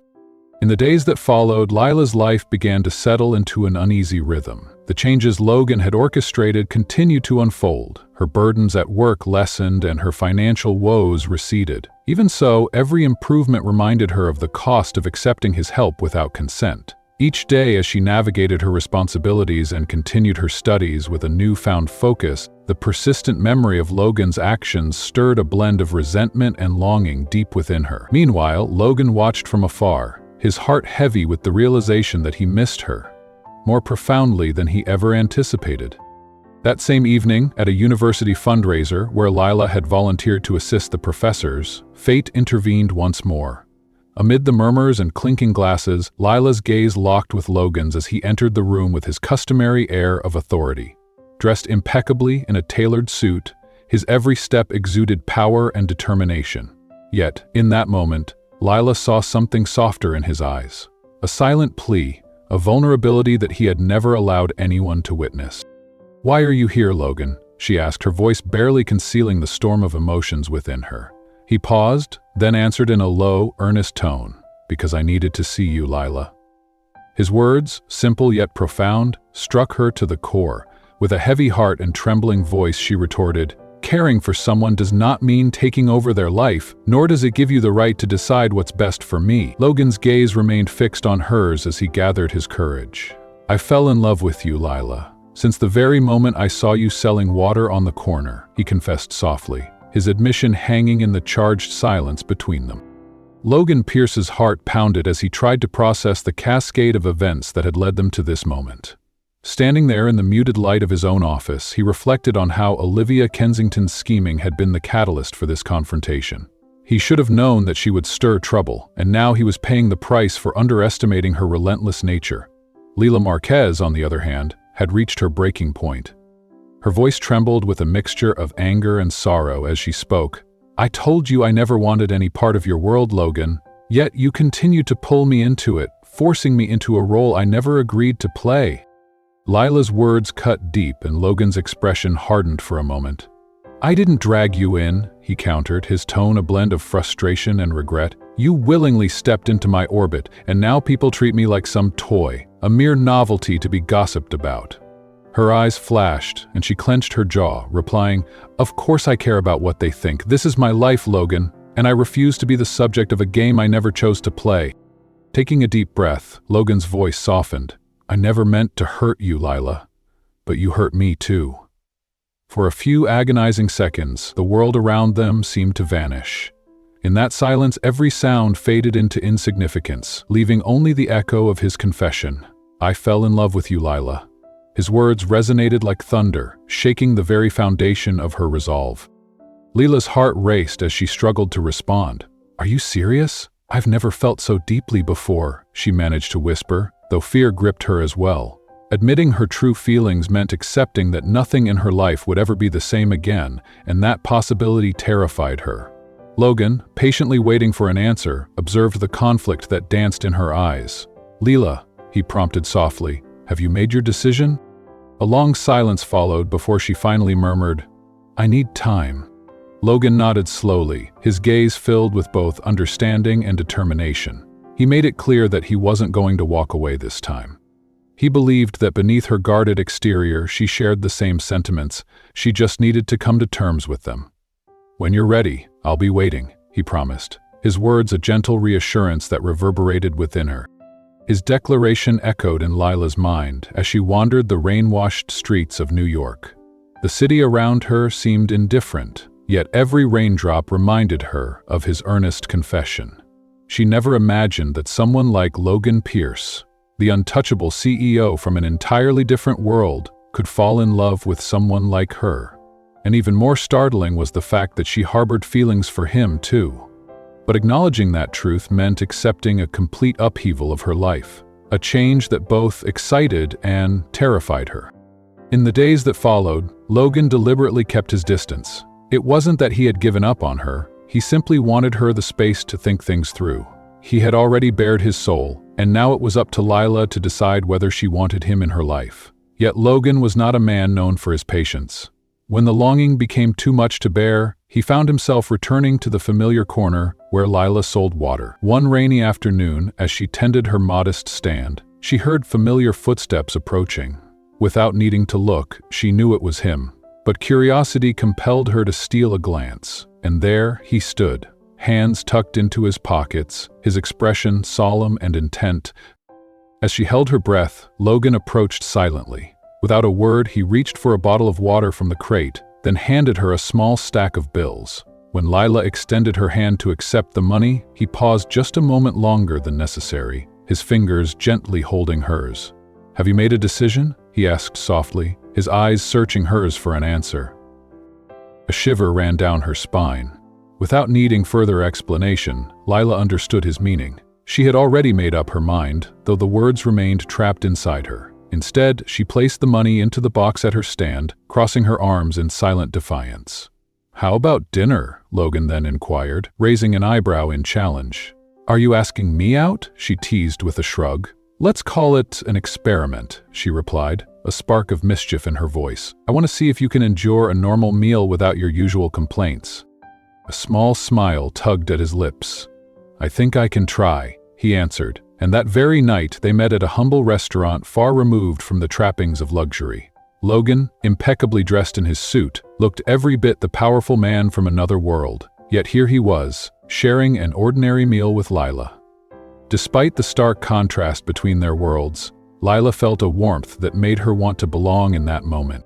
In the days that followed, Lila's life began to settle into an uneasy rhythm. The changes Logan had orchestrated continued to unfold. Her burdens at work lessened and her financial woes receded. Even so, every improvement reminded her of the cost of accepting his help without consent. Each day, as she navigated her responsibilities and continued her studies with a newfound focus, the persistent memory of Logan's actions stirred a blend of resentment and longing deep within her. Meanwhile, Logan watched from afar, his heart heavy with the realization that he missed her, more profoundly than he ever anticipated. That same evening, at a university fundraiser where Lila had volunteered to assist the professors, fate intervened once more. Amid the murmurs and clinking glasses, Lila's gaze locked with Logan's as he entered the room with his customary air of authority. Dressed impeccably in a tailored suit, his every step exuded power and determination. Yet, in that moment, Lila saw something softer in his eyes. A silent plea, a vulnerability that he had never allowed anyone to witness. "Why are you here, Logan?" she asked, her voice barely concealing the storm of emotions within her. He paused, then answered in a low, earnest tone, "Because I needed to see you, Lila." His words, simple yet profound, struck her to the core. With a heavy heart and trembling voice, she retorted, "Caring for someone does not mean taking over their life, nor does it give you the right to decide what's best for me." Logan's gaze remained fixed on hers as he gathered his courage. "I fell in love with you, Lila, since the very moment I saw you selling water on the corner," he confessed softly, his admission hanging in the charged silence between them. Logan Pierce's heart pounded as he tried to process the cascade of events that had led them to this moment. Standing there in the muted light of his own office, he reflected on how Olivia Kensington's scheming had been the catalyst for this confrontation. He should have known that she would stir trouble, and now he was paying the price for underestimating her relentless nature. Lila Marquez, on the other hand, had reached her breaking point. Her voice trembled with a mixture of anger and sorrow as she spoke. "I told you I never wanted any part of your world, Logan, yet you continued to pull me into it, forcing me into a role I never agreed to play." Lila's words cut deep and Logan's expression hardened for a moment. "I didn't drag you in," he countered, his tone a blend of frustration and regret. "You willingly stepped into my orbit, and now people treat me like some toy, a mere novelty to be gossiped about." Her eyes flashed, and she clenched her jaw, replying, "Of course I care about what they think. This is my life, Logan, and I refuse to be the subject of a game I never chose to play." Taking a deep breath, Logan's voice softened. "I never meant to hurt you, Lila, but you hurt me too." For a few agonizing seconds, the world around them seemed to vanish. In that silence, every sound faded into insignificance, leaving only the echo of his confession. "I fell in love with you, Lila." His words resonated like thunder, shaking the very foundation of her resolve. Lila's heart raced as she struggled to respond. "Are you serious? I've never felt so deeply before," she managed to whisper, though fear gripped her as well. Admitting her true feelings meant accepting that nothing in her life would ever be the same again, and that possibility terrified her. Logan, patiently waiting for an answer, observed the conflict that danced in her eyes. "Lila," he prompted softly, "have you made your decision?" A long silence followed before she finally murmured, "I need time." Logan nodded slowly, his gaze filled with both understanding and determination. He made it clear that he wasn't going to walk away this time. He believed that beneath her guarded exterior, she shared the same sentiments. She just needed to come to terms with them. "When you're ready, I'll be waiting," he promised, his words a gentle reassurance that reverberated within her. His declaration echoed in Lila's mind as she wandered the rain-washed streets of New York. The city around her seemed indifferent, yet every raindrop reminded her of his earnest confession. She never imagined that someone like Logan Pierce, the untouchable CEO from an entirely different world, could fall in love with someone like her. And even more startling was the fact that she harbored feelings for him too. But acknowledging that truth meant accepting a complete upheaval of her life, a change that both excited and terrified her. In the days that followed, Logan deliberately kept his distance. It wasn't that he had given up on her, He simply wanted her the space to think things through. He had already bared his soul, and now it was up to Lila to decide whether she wanted him in her life. Yet Logan was not a man known for his patience. When the longing became too much to bear, he found himself returning to the familiar corner where Lila sold water. One rainy afternoon, as she tended her modest stand, she heard familiar footsteps approaching. Without needing to look, she knew it was him. But curiosity compelled her to steal a glance, and there he stood, hands tucked into his pockets, his expression solemn and intent. As she held her breath, Logan approached silently. Without a word, he reached for a bottle of water from the crate, then handed her a small stack of bills. When Lila extended her hand to accept the money, he paused just a moment longer than necessary, his fingers gently holding hers. "Have you made a decision?" he asked softly, his eyes searching hers for an answer. A shiver ran down her spine. Without needing further explanation, Lila understood his meaning. She had already made up her mind, though the words remained trapped inside her. Instead, she placed the money into the box at her stand, crossing her arms in silent defiance. "How about dinner?" Logan then inquired, raising an eyebrow in challenge. "Are you asking me out?" she teased with a shrug. "Let's call it an experiment," she replied, a spark of mischief in her voice. "I want to see if you can endure a normal meal without your usual complaints." A small smile tugged at his lips. "I think I can try," he answered, and that very night they met at a humble restaurant far removed from the trappings of luxury. Logan, impeccably dressed in his suit, looked every bit the powerful man from another world, yet here he was, sharing an ordinary meal with Lila. Despite the stark contrast between their worlds, Lila felt a warmth that made her want to belong in that moment.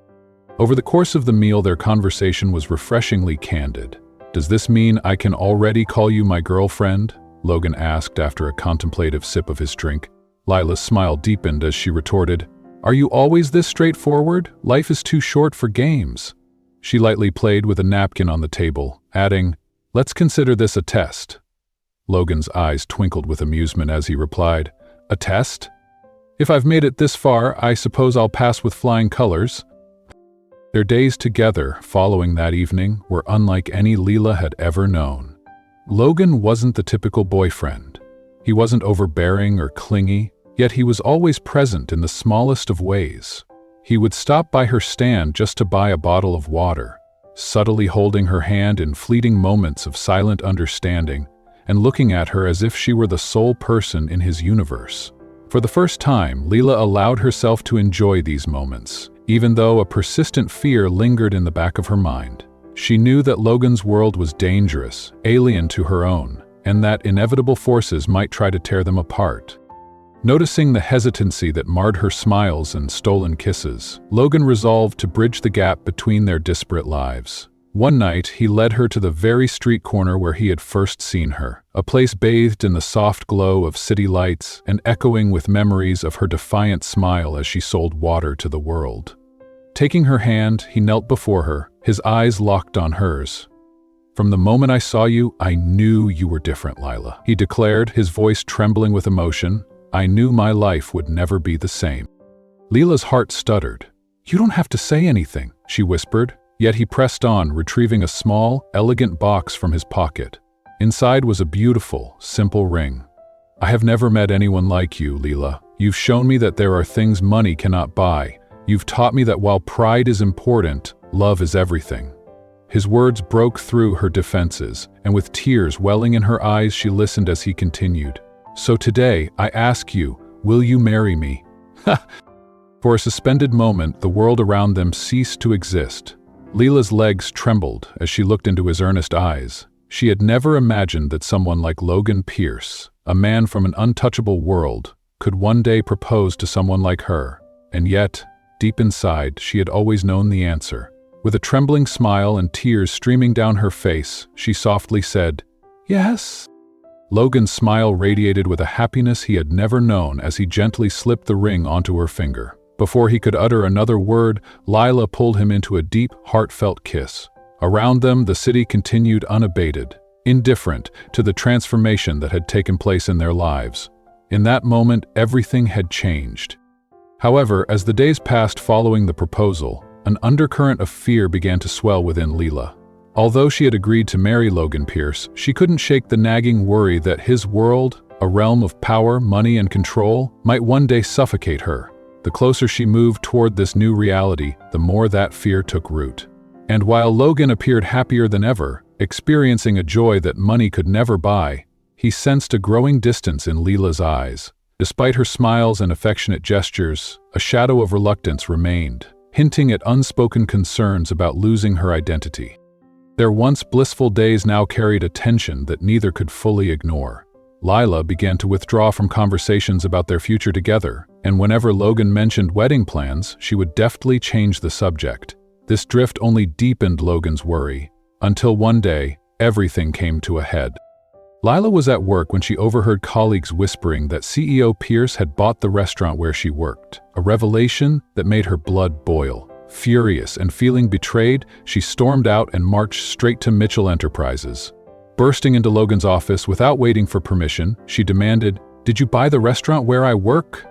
Over the course of the meal, their conversation was refreshingly candid. "Does this mean I can already call you my girlfriend?" Logan asked after a contemplative sip of his drink. Lila's smile deepened as she retorted, "Are you always this straightforward? Life is too short for games." She lightly played with a napkin on the table, adding, "Let's consider this a test." Logan's eyes twinkled with amusement as he replied, "A test? If I've made it this far, I suppose I'll pass with flying colors." Their days together, following that evening, were unlike any Lila had ever known. Logan wasn't the typical boyfriend. He wasn't overbearing or clingy, yet he was always present in the smallest of ways. He would stop by her stand just to buy a bottle of water, subtly holding her hand in fleeting moments of silent understanding, and looking at her as if she were the sole person in his universe. For the first time, Lila allowed herself to enjoy these moments, even though a persistent fear lingered in the back of her mind. She knew that Logan's world was dangerous, alien to her own, and that inevitable forces might try to tear them apart. Noticing the hesitancy that marred her smiles and stolen kisses, Logan resolved to bridge the gap between their disparate lives. One night, he led her to the very street corner where he had first seen her, a place bathed in the soft glow of city lights and echoing with memories of her defiant smile as she sold water to the world. Taking her hand, he knelt before her, his eyes locked on hers. "From the moment I saw you, I knew you were different, Lila," he declared, his voice trembling with emotion. "I knew my life would never be the same." Lila's heart stuttered. "You don't have to say anything," she whispered. Yet he pressed on, retrieving a small, elegant box from his pocket. Inside was a beautiful, simple ring. "I have never met anyone like you, Lila. You've shown me that there are things money cannot buy. You've taught me that while pride is important, love is everything." His words broke through her defenses, and with tears welling in her eyes, she listened as he continued. "So today, I ask you, will you marry me?" For a suspended moment, the world around them ceased to exist. Lila's legs trembled as she looked into his earnest eyes. She had never imagined that someone like Logan Pierce, a man from an untouchable world, could one day propose to someone like her. And yet, deep inside, she had always known the answer. With a trembling smile and tears streaming down her face, she softly said, "Yes." Logan's smile radiated with a happiness he had never known as he gently slipped the ring onto her finger. Before he could utter another word, Lila pulled him into a deep, heartfelt kiss. Around them, the city continued unabated, indifferent to the transformation that had taken place in their lives. In that moment, everything had changed. However, as the days passed following the proposal, an undercurrent of fear began to swell within Lila. Although she had agreed to marry Logan Pierce, she couldn't shake the nagging worry that his world, a realm of power, money, and control, might one day suffocate her. The closer she moved toward this new reality, the more that fear took root. And while Logan appeared happier than ever, experiencing a joy that money could never buy, he sensed a growing distance in Lila's eyes. Despite her smiles and affectionate gestures, a shadow of reluctance remained, hinting at unspoken concerns about losing her identity. Their once blissful days now carried a tension that neither could fully ignore. Lila began to withdraw from conversations about their future together, and whenever Logan mentioned wedding plans, she would deftly change the subject. This drift only deepened Logan's worry, until one day, everything came to a head. Lila was at work when she overheard colleagues whispering that CEO Pierce had bought the restaurant where she worked, a revelation that made her blood boil. Furious and feeling betrayed, she stormed out and marched straight to Mitchell Enterprises. Bursting into Logan's office without waiting for permission, she demanded, "Did you buy the restaurant where I work?"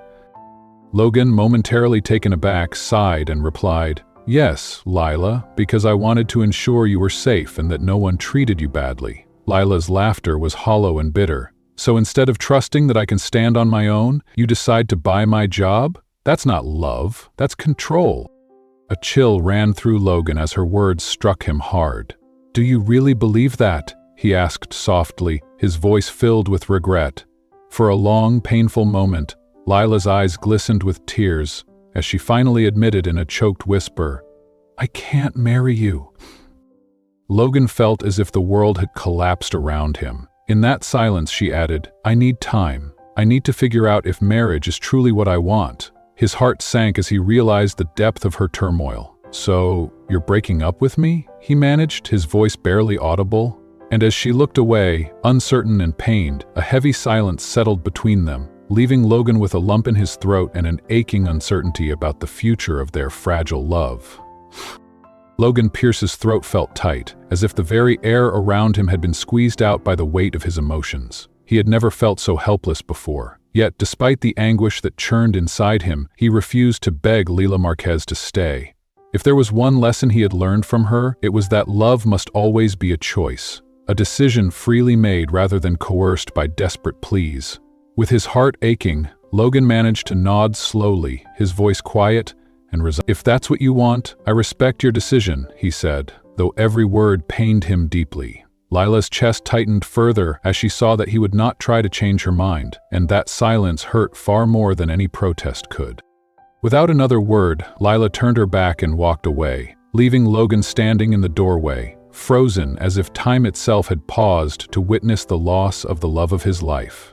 Logan, momentarily taken aback, sighed and replied, "Yes, Lila, because I wanted to ensure you were safe and that no one treated you badly." Lila's laughter was hollow and bitter. "So instead of trusting that I can stand on my own, you decide to buy my job? That's not love, that's control." A chill ran through Logan as her words struck him hard. "Do you really believe that?" he asked softly, his voice filled with regret. For a long, painful moment, Lila's eyes glistened with tears as she finally admitted in a choked whisper, "I can't marry you." Logan felt as if the world had collapsed around him. In that silence, she added, "I need time. I need to figure out if marriage is truly what I want." His heart sank as he realized the depth of her turmoil. "So, you're breaking up with me?" he managed, his voice barely audible. And as she looked away, uncertain and pained, a heavy silence settled between them, leaving Logan with a lump in his throat and an aching uncertainty about the future of their fragile love. Logan Pierce's throat felt tight, as if the very air around him had been squeezed out by the weight of his emotions. He had never felt so helpless before. Yet, despite the anguish that churned inside him, he refused to beg Lila Marquez to stay. If there was one lesson he had learned from her, it was that love must always be a choice, a decision freely made rather than coerced by desperate pleas. With his heart aching, Logan managed to nod slowly, his voice quiet and resigned. "If that's what you want, I respect your decision," he said, though every word pained him deeply. Lila's chest tightened further as she saw that he would not try to change her mind, and that silence hurt far more than any protest could. Without another word, Lila turned her back and walked away, leaving Logan standing in the doorway, frozen as if time itself had paused to witness the loss of the love of his life.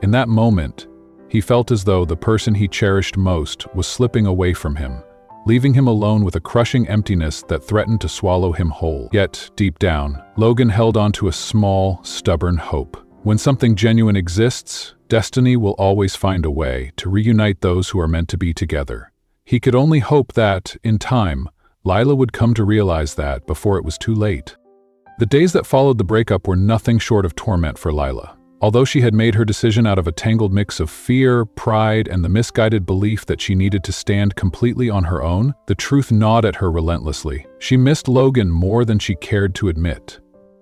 In that moment, he felt as though the person he cherished most was slipping away from him, leaving him alone with a crushing emptiness that threatened to swallow him whole. Yet, deep down, Logan held on to a small, stubborn hope. When something genuine exists, destiny will always find a way to reunite those who are meant to be together. He could only hope that, in time, Lila would come to realize that before it was too late. The days that followed the breakup were nothing short of torment for Lila. Although she had made her decision out of a tangled mix of fear, pride, and the misguided belief that she needed to stand completely on her own, the truth gnawed at her relentlessly. She missed Logan more than she cared to admit.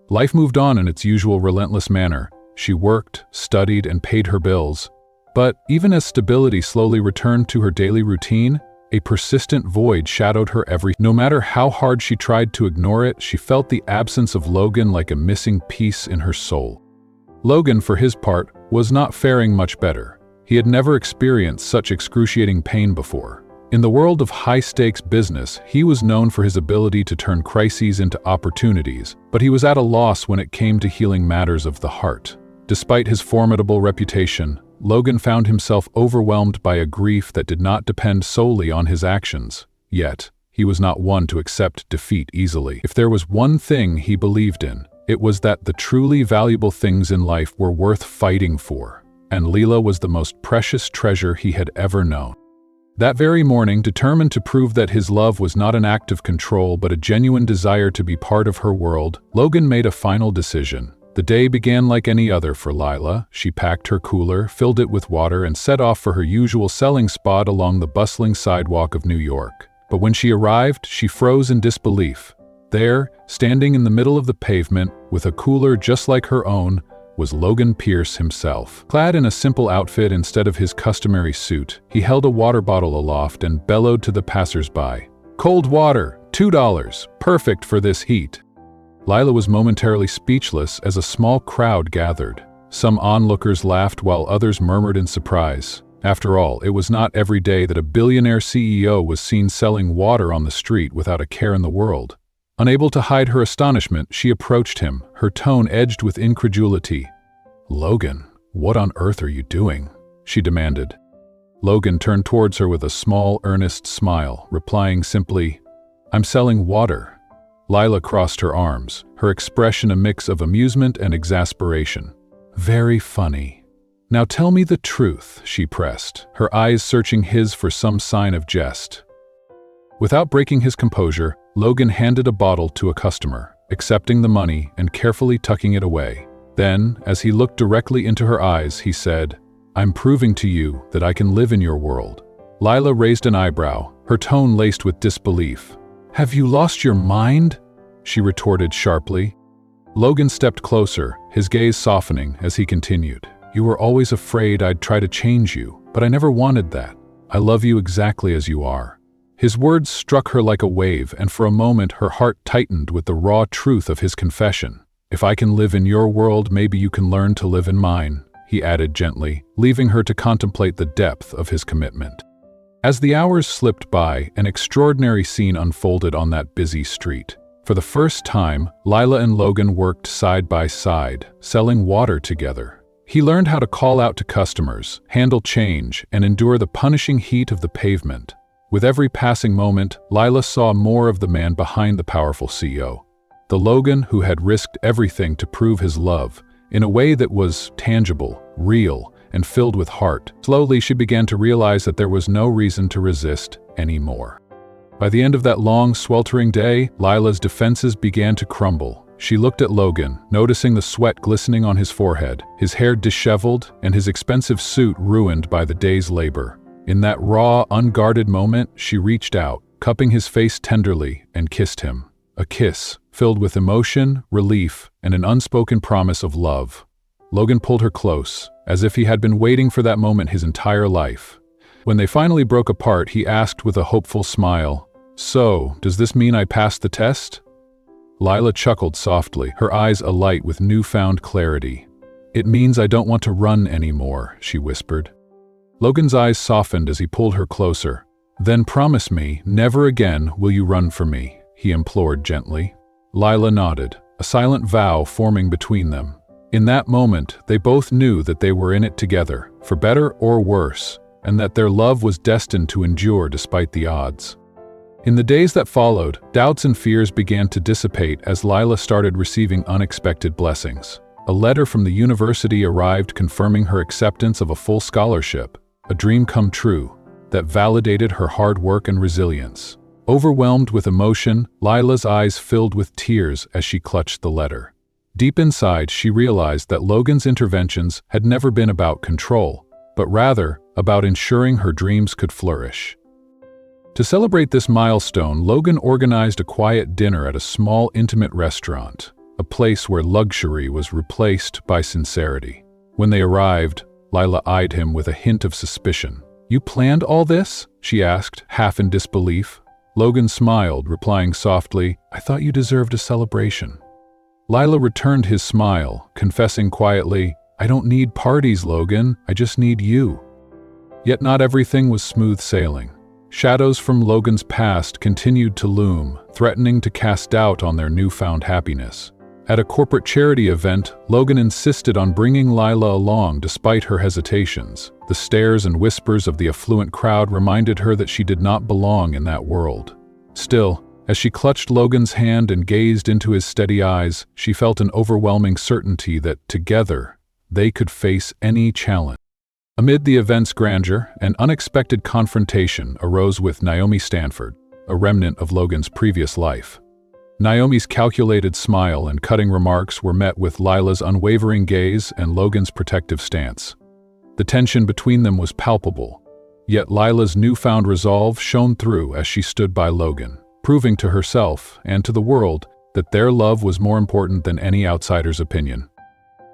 Life moved on in its usual relentless manner. She worked, studied, and paid her bills. But even as stability slowly returned to her daily routine, a persistent void shadowed her No matter how hard she tried to ignore it, she felt the absence of Logan like a missing piece in her soul. Logan, for his part, was not faring much better. He had never experienced such excruciating pain before. In the world of high-stakes business, he was known for his ability to turn crises into opportunities, but he was at a loss when it came to healing matters of the heart. Despite his formidable reputation, Logan found himself overwhelmed by a grief that did not depend solely on his actions. Yet, he was not one to accept defeat easily. If there was one thing he believed in, it was that the truly valuable things in life were worth fighting for, and Lila was the most precious treasure he had ever known. That very morning, determined to prove that his love was not an act of control but a genuine desire to be part of her world, Logan made a final decision. The day began like any other for Lila. She packed her cooler, filled it with water, and set off for her usual selling spot along the bustling sidewalk of New York. But when she arrived, she froze in disbelief. There, standing in the middle of the pavement, with a cooler just like her own, was Logan Pierce himself. Clad in a simple outfit instead of his customary suit, he held a water bottle aloft and bellowed to the passers-by. "Cold water, $2, perfect for this heat." Lila was momentarily speechless as a small crowd gathered. Some onlookers laughed while others murmured in surprise. After all, it was not every day that a billionaire CEO was seen selling water on the street without a care in the world. Unable to hide her astonishment, she approached him, her tone edged with incredulity. "Logan, what on earth are you doing?" she demanded. Logan turned towards her with a small, earnest smile, replying simply, "I'm selling water." Lila crossed her arms, her expression a mix of amusement and exasperation. "Very funny. Now tell me the truth," she pressed, her eyes searching his for some sign of jest. Without breaking his composure, Logan handed a bottle to a customer, accepting the money and carefully tucking it away. Then, as he looked directly into her eyes, he said, "I'm proving to you that I can live in your world." Lila raised an eyebrow, her tone laced with disbelief. "Have you lost your mind?" she retorted sharply. Logan stepped closer, his gaze softening as he continued. "You were always afraid I'd try to change you, but I never wanted that. I love you exactly as you are." His words struck her like a wave, and for a moment her heart tightened with the raw truth of his confession. "If I can live in your world, maybe you can learn to live in mine," he added gently, leaving her to contemplate the depth of his commitment. As the hours slipped by, an extraordinary scene unfolded on that busy street. For the first time, Lila and Logan worked side by side, selling water together. He learned how to call out to customers, handle change, and endure the punishing heat of the pavement. With every passing moment, Lila saw more of the man behind the powerful CEO. The Logan who had risked everything to prove his love, in a way that was tangible, real, and filled with heart. Slowly, she began to realize that there was no reason to resist anymore. By the end of that long, sweltering day, Lila's defenses began to crumble. She looked at Logan, noticing the sweat glistening on his forehead, his hair disheveled, and his expensive suit ruined by the day's labor. In that raw, unguarded moment, she reached out, cupping his face tenderly, and kissed him. A kiss, filled with emotion, relief, and an unspoken promise of love. Logan pulled her close, as if he had been waiting for that moment his entire life. When they finally broke apart, he asked with a hopeful smile, "So, does this mean I passed the test?" Lila chuckled softly, her eyes alight with newfound clarity. "It means I don't want to run anymore," she whispered. Logan's eyes softened as he pulled her closer. "Then promise me, never again will you run from me," he implored gently. Lila nodded, a silent vow forming between them. In that moment, they both knew that they were in it together, for better or worse, and that their love was destined to endure despite the odds. In the days that followed, doubts and fears began to dissipate as Lila started receiving unexpected blessings. A letter from the university arrived confirming her acceptance of a full scholarship, a dream come true, that validated her hard work and resilience. Overwhelmed with emotion, Lila's eyes filled with tears as she clutched the letter. Deep inside, she realized that Logan's interventions had never been about control, but rather about ensuring her dreams could flourish. To celebrate this milestone, Logan organized a quiet dinner at a small, intimate restaurant, a place where luxury was replaced by sincerity. When they arrived, Lila eyed him with a hint of suspicion. "You planned all this?" she asked, half in disbelief. Logan smiled, replying softly, "I thought you deserved a celebration." Lila returned his smile, confessing quietly, "I don't need parties, Logan, I just need you." Yet not everything was smooth sailing. Shadows from Logan's past continued to loom, threatening to cast doubt on their newfound happiness. At a corporate charity event, Logan insisted on bringing Lila along despite her hesitations. The stares and whispers of the affluent crowd reminded her that she did not belong in that world. Still, as she clutched Logan's hand and gazed into his steady eyes, she felt an overwhelming certainty that, together, they could face any challenge. Amid the event's grandeur, an unexpected confrontation arose with Naomi Stanford, a remnant of Logan's previous life. Naomi's calculated smile and cutting remarks were met with Lila's unwavering gaze and Logan's protective stance. The tension between them was palpable, yet Lila's newfound resolve shone through as she stood by Logan. proving to herself and to the world that their love was more important than any outsider's opinion.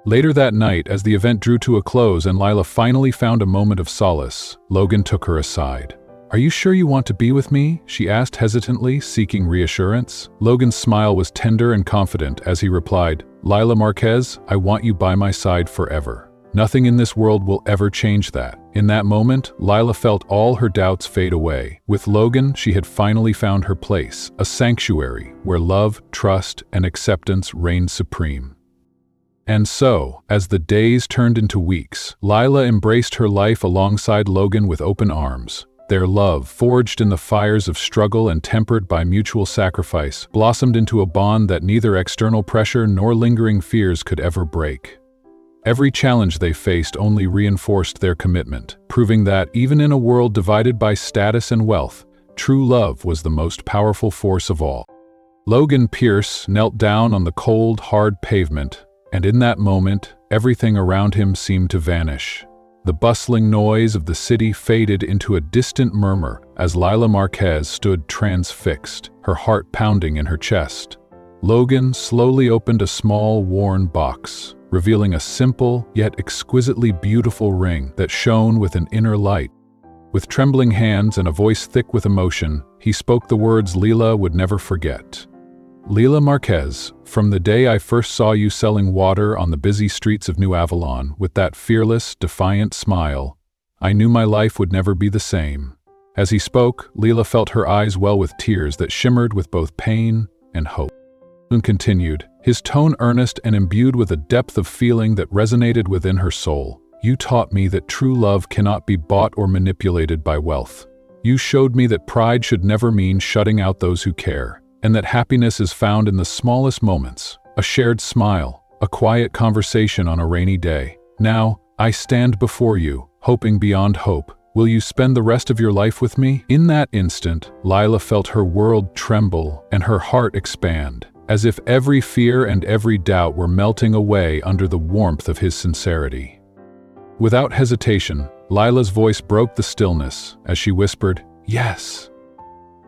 Later that night, as the event drew to a close and Lila finally found a moment of solace, Logan took her aside. "Are you sure you want to be with me?" she asked hesitantly, seeking reassurance. Logan's smile was tender and confident as he replied, "Lila Marquez, I want you by my side forever. Nothing in this world will ever change that." In that moment, Lila felt all her doubts fade away. With Logan, she had finally found her place, a sanctuary where love, trust, and acceptance reigned supreme. And so, as the days turned into weeks, Lila embraced her life alongside Logan with open arms. Their love, forged in the fires of struggle and tempered by mutual sacrifice, blossomed into a bond that neither external pressure nor lingering fears could ever break. Every challenge they faced only reinforced their commitment, proving that, even in a world divided by status and wealth, true love was the most powerful force of all. Logan Pierce knelt down on the cold, hard pavement, and in that moment, everything around him seemed to vanish. The bustling noise of the city faded into a distant murmur as Lila Marquez stood transfixed, her heart pounding in her chest. Logan slowly opened a small, worn box, revealing a simple yet exquisitely beautiful ring that shone with an inner light. With trembling hands and a voice thick with emotion, he spoke the words Lila would never forget. "Lila Marquez, from the day I first saw you selling water on the busy streets of New Avalon with that fearless, defiant smile, I knew my life would never be the same." As he spoke, Lila felt her eyes well with tears that shimmered with both pain and hope. And continued, his tone earnest and imbued with a depth of feeling that resonated within her soul. "You taught me that true love cannot be bought or manipulated by wealth. You showed me that pride should never mean shutting out those who care, and that happiness is found in the smallest moments, a shared smile, a quiet conversation on a rainy day. Now, I stand before you, hoping beyond hope. Will you spend the rest of your life with me?" In that instant, Lila felt her world tremble and her heart expand, as if every fear and every doubt were melting away under the warmth of his sincerity. Without hesitation, Lila's voice broke the stillness as she whispered, "Yes."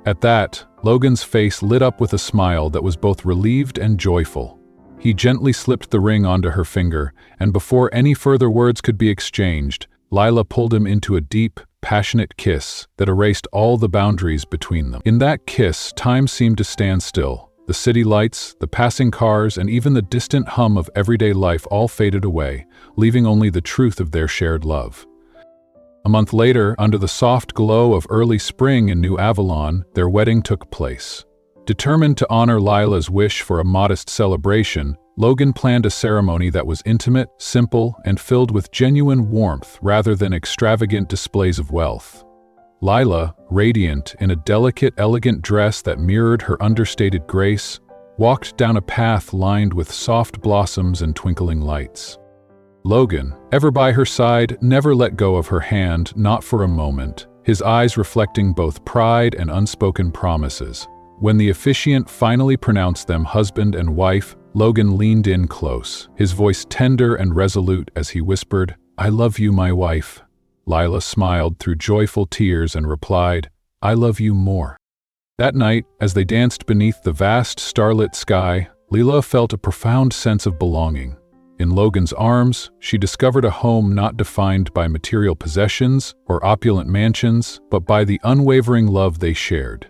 At that, Logan's face lit up with a smile that was both relieved and joyful. He gently slipped the ring onto her finger, and before any further words could be exchanged, Lila pulled him into a deep, passionate kiss that erased all the boundaries between them. In that kiss, time seemed to stand still. The city lights, the passing cars, and even the distant hum of everyday life all faded away, leaving only the truth of their shared love. A month later, under the soft glow of early spring in New Avalon, their wedding took place. Determined to honor Lila's wish for a modest celebration, Logan planned a ceremony that was intimate, simple, and filled with genuine warmth rather than extravagant displays of wealth. Lila, radiant in a delicate, elegant dress that mirrored her understated grace, walked down a path lined with soft blossoms and twinkling lights. Logan, ever by her side, never let go of her hand, not for a moment, his eyes reflecting both pride and unspoken promises. When the officiant finally pronounced them husband and wife, Logan leaned in close, his voice tender and resolute as he whispered, "I love you, my wife." Lila smiled through joyful tears and replied, "I love you more." That night, as they danced beneath the vast starlit sky, Lila felt a profound sense of belonging. In Logan's arms, she discovered a home not defined by material possessions or opulent mansions, but by the unwavering love they shared.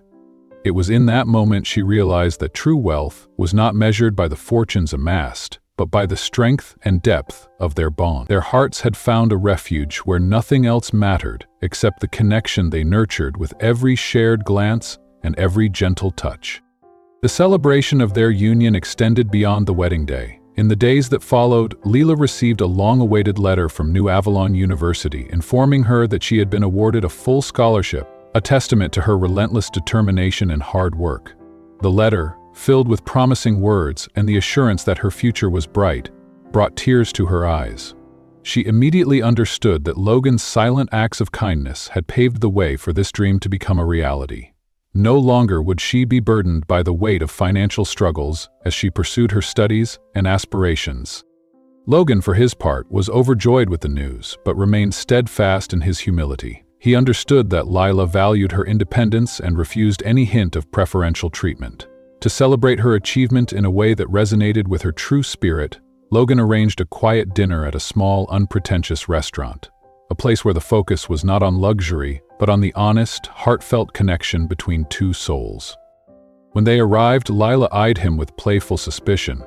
It was in that moment she realized that true wealth was not measured by the fortunes amassed, but by the strength and depth of their bond. Their hearts had found a refuge where nothing else mattered except the connection they nurtured with every shared glance and every gentle touch. The celebration of their union extended beyond the wedding day. In the days that followed, Lila received a long-awaited letter from New Avalon University informing her that she had been awarded a full scholarship, a testament to her relentless determination and hard work. The letter, filled with promising words and the assurance that her future was bright, brought tears to her eyes. She immediately understood that Logan's silent acts of kindness had paved the way for this dream to become a reality. No longer would she be burdened by the weight of financial struggles as she pursued her studies and aspirations. Logan, for his part, was overjoyed with the news, but remained steadfast in his humility. He understood that Lila valued her independence and refused any hint of preferential treatment. To celebrate her achievement in a way that resonated with her true spirit, Logan arranged a quiet dinner at a small, unpretentious restaurant, a place where the focus was not on luxury, but on the honest, heartfelt connection between two souls. When they arrived, Lila eyed him with playful suspicion.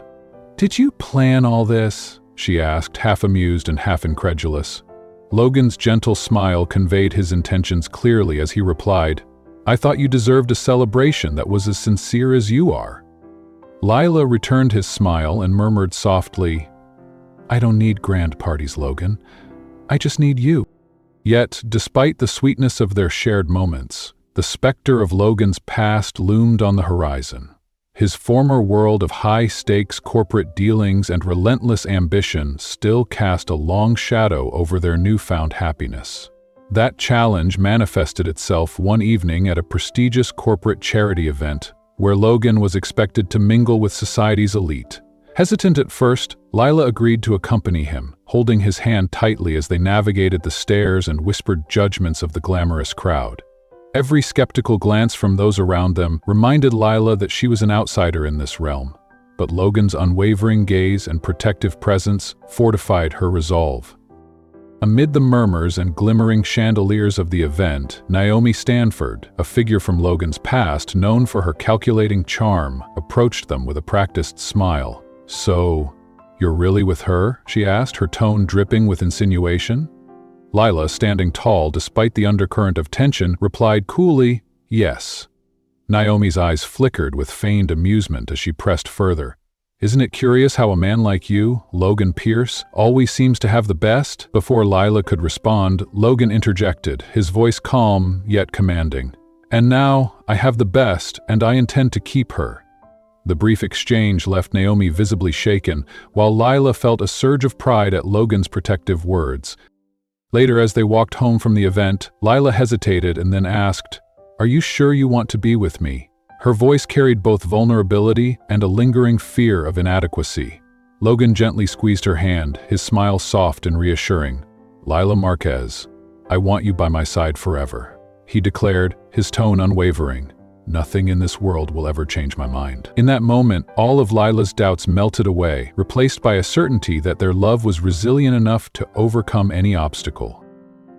"Did you plan all this?" she asked, half amused and half incredulous. Logan's gentle smile conveyed his intentions clearly as he replied, "I thought you deserved a celebration that was as sincere as you are." Lila returned his smile and murmured softly, "I don't need grand parties, Logan. I just need you." Yet, despite the sweetness of their shared moments, the specter of Logan's past loomed on the horizon. His former world of high-stakes corporate dealings and relentless ambition still cast a long shadow over their newfound happiness. That challenge manifested itself one evening at a prestigious corporate charity event, where Logan was expected to mingle with society's elite. Hesitant at first, Lila agreed to accompany him, holding his hand tightly as they navigated the stares and whispered judgments of the glamorous crowd. Every skeptical glance from those around them reminded Lila that she was an outsider in this realm, but Logan's unwavering gaze and protective presence fortified her resolve. Amid the murmurs and glimmering chandeliers of the event, Naomi Stanford, a figure from Logan's past known for her calculating charm, approached them with a practiced smile. "So, you're really with her?" she asked, her tone dripping with insinuation. Lila, standing tall despite the undercurrent of tension, replied coolly, "Yes." Naomi's eyes flickered with feigned amusement as she pressed further. "Isn't it curious how a man like you, Logan Pierce, always seems to have the best?" Before Lila could respond, Logan interjected, his voice calm yet commanding. "And now, I have the best, and I intend to keep her." The brief exchange left Naomi visibly shaken, while Lila felt a surge of pride at Logan's protective words. Later, as they walked home from the event, Lila hesitated and then asked, "Are you sure you want to be with me?" Her voice carried both vulnerability and a lingering fear of inadequacy. Logan gently squeezed her hand, his smile soft and reassuring. "Lila Marquez, I want you by my side forever," he declared, his tone unwavering. "Nothing in this world will ever change my mind." In that moment, all of Lila's doubts melted away, replaced by a certainty that their love was resilient enough to overcome any obstacle.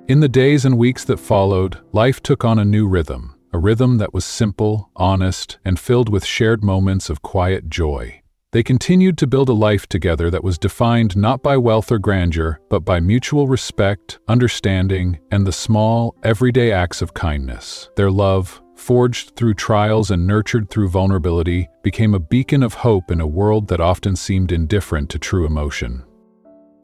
In the days and weeks that followed, life took on a new rhythm, a rhythm that was simple, honest, and filled with shared moments of quiet joy. They continued to build a life together that was defined not by wealth or grandeur, but by mutual respect, understanding, and the small, everyday acts of kindness. Their love, forged through trials and nurtured through vulnerability, became a beacon of hope in a world that often seemed indifferent to true emotion.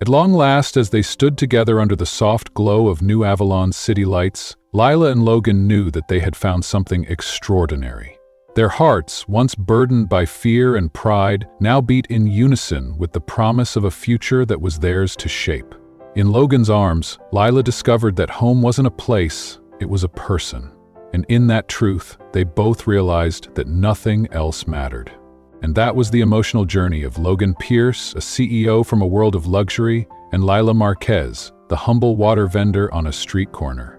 At long last, as they stood together under the soft glow of New Avalon's city lights, Lila and Logan knew that they had found something extraordinary. Their hearts, once burdened by fear and pride, now beat in unison with the promise of a future that was theirs to shape. In Logan's arms, Lila discovered that home wasn't a place, it was a person. And in that truth, they both realized that nothing else mattered. And that was the emotional journey of Logan Pierce, a CEO from a world of luxury, and Lila Marquez, the humble water vendor on a street corner.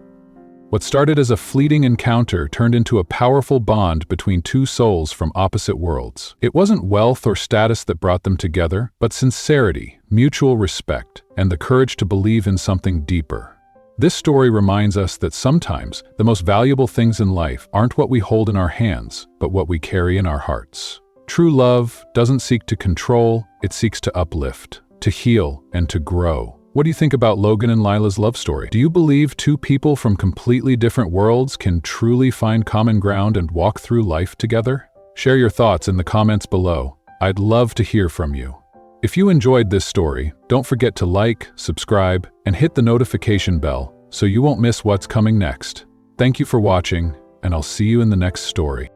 What started as a fleeting encounter turned into a powerful bond between two souls from opposite worlds. It wasn't wealth or status that brought them together, but sincerity, mutual respect, and the courage to believe in something deeper. This story reminds us that sometimes the most valuable things in life aren't what we hold in our hands, but what we carry in our hearts. True love doesn't seek to control, it seeks to uplift, to heal, and to grow. What do you think about Logan and Lila's love story? Do you believe two people from completely different worlds can truly find common ground and walk through life together? Share your thoughts in the comments below. I'd love to hear from you. If you enjoyed this story, don't forget to like, subscribe, and hit the notification bell so you won't miss what's coming next. Thank you for watching, and I'll see you in the next story.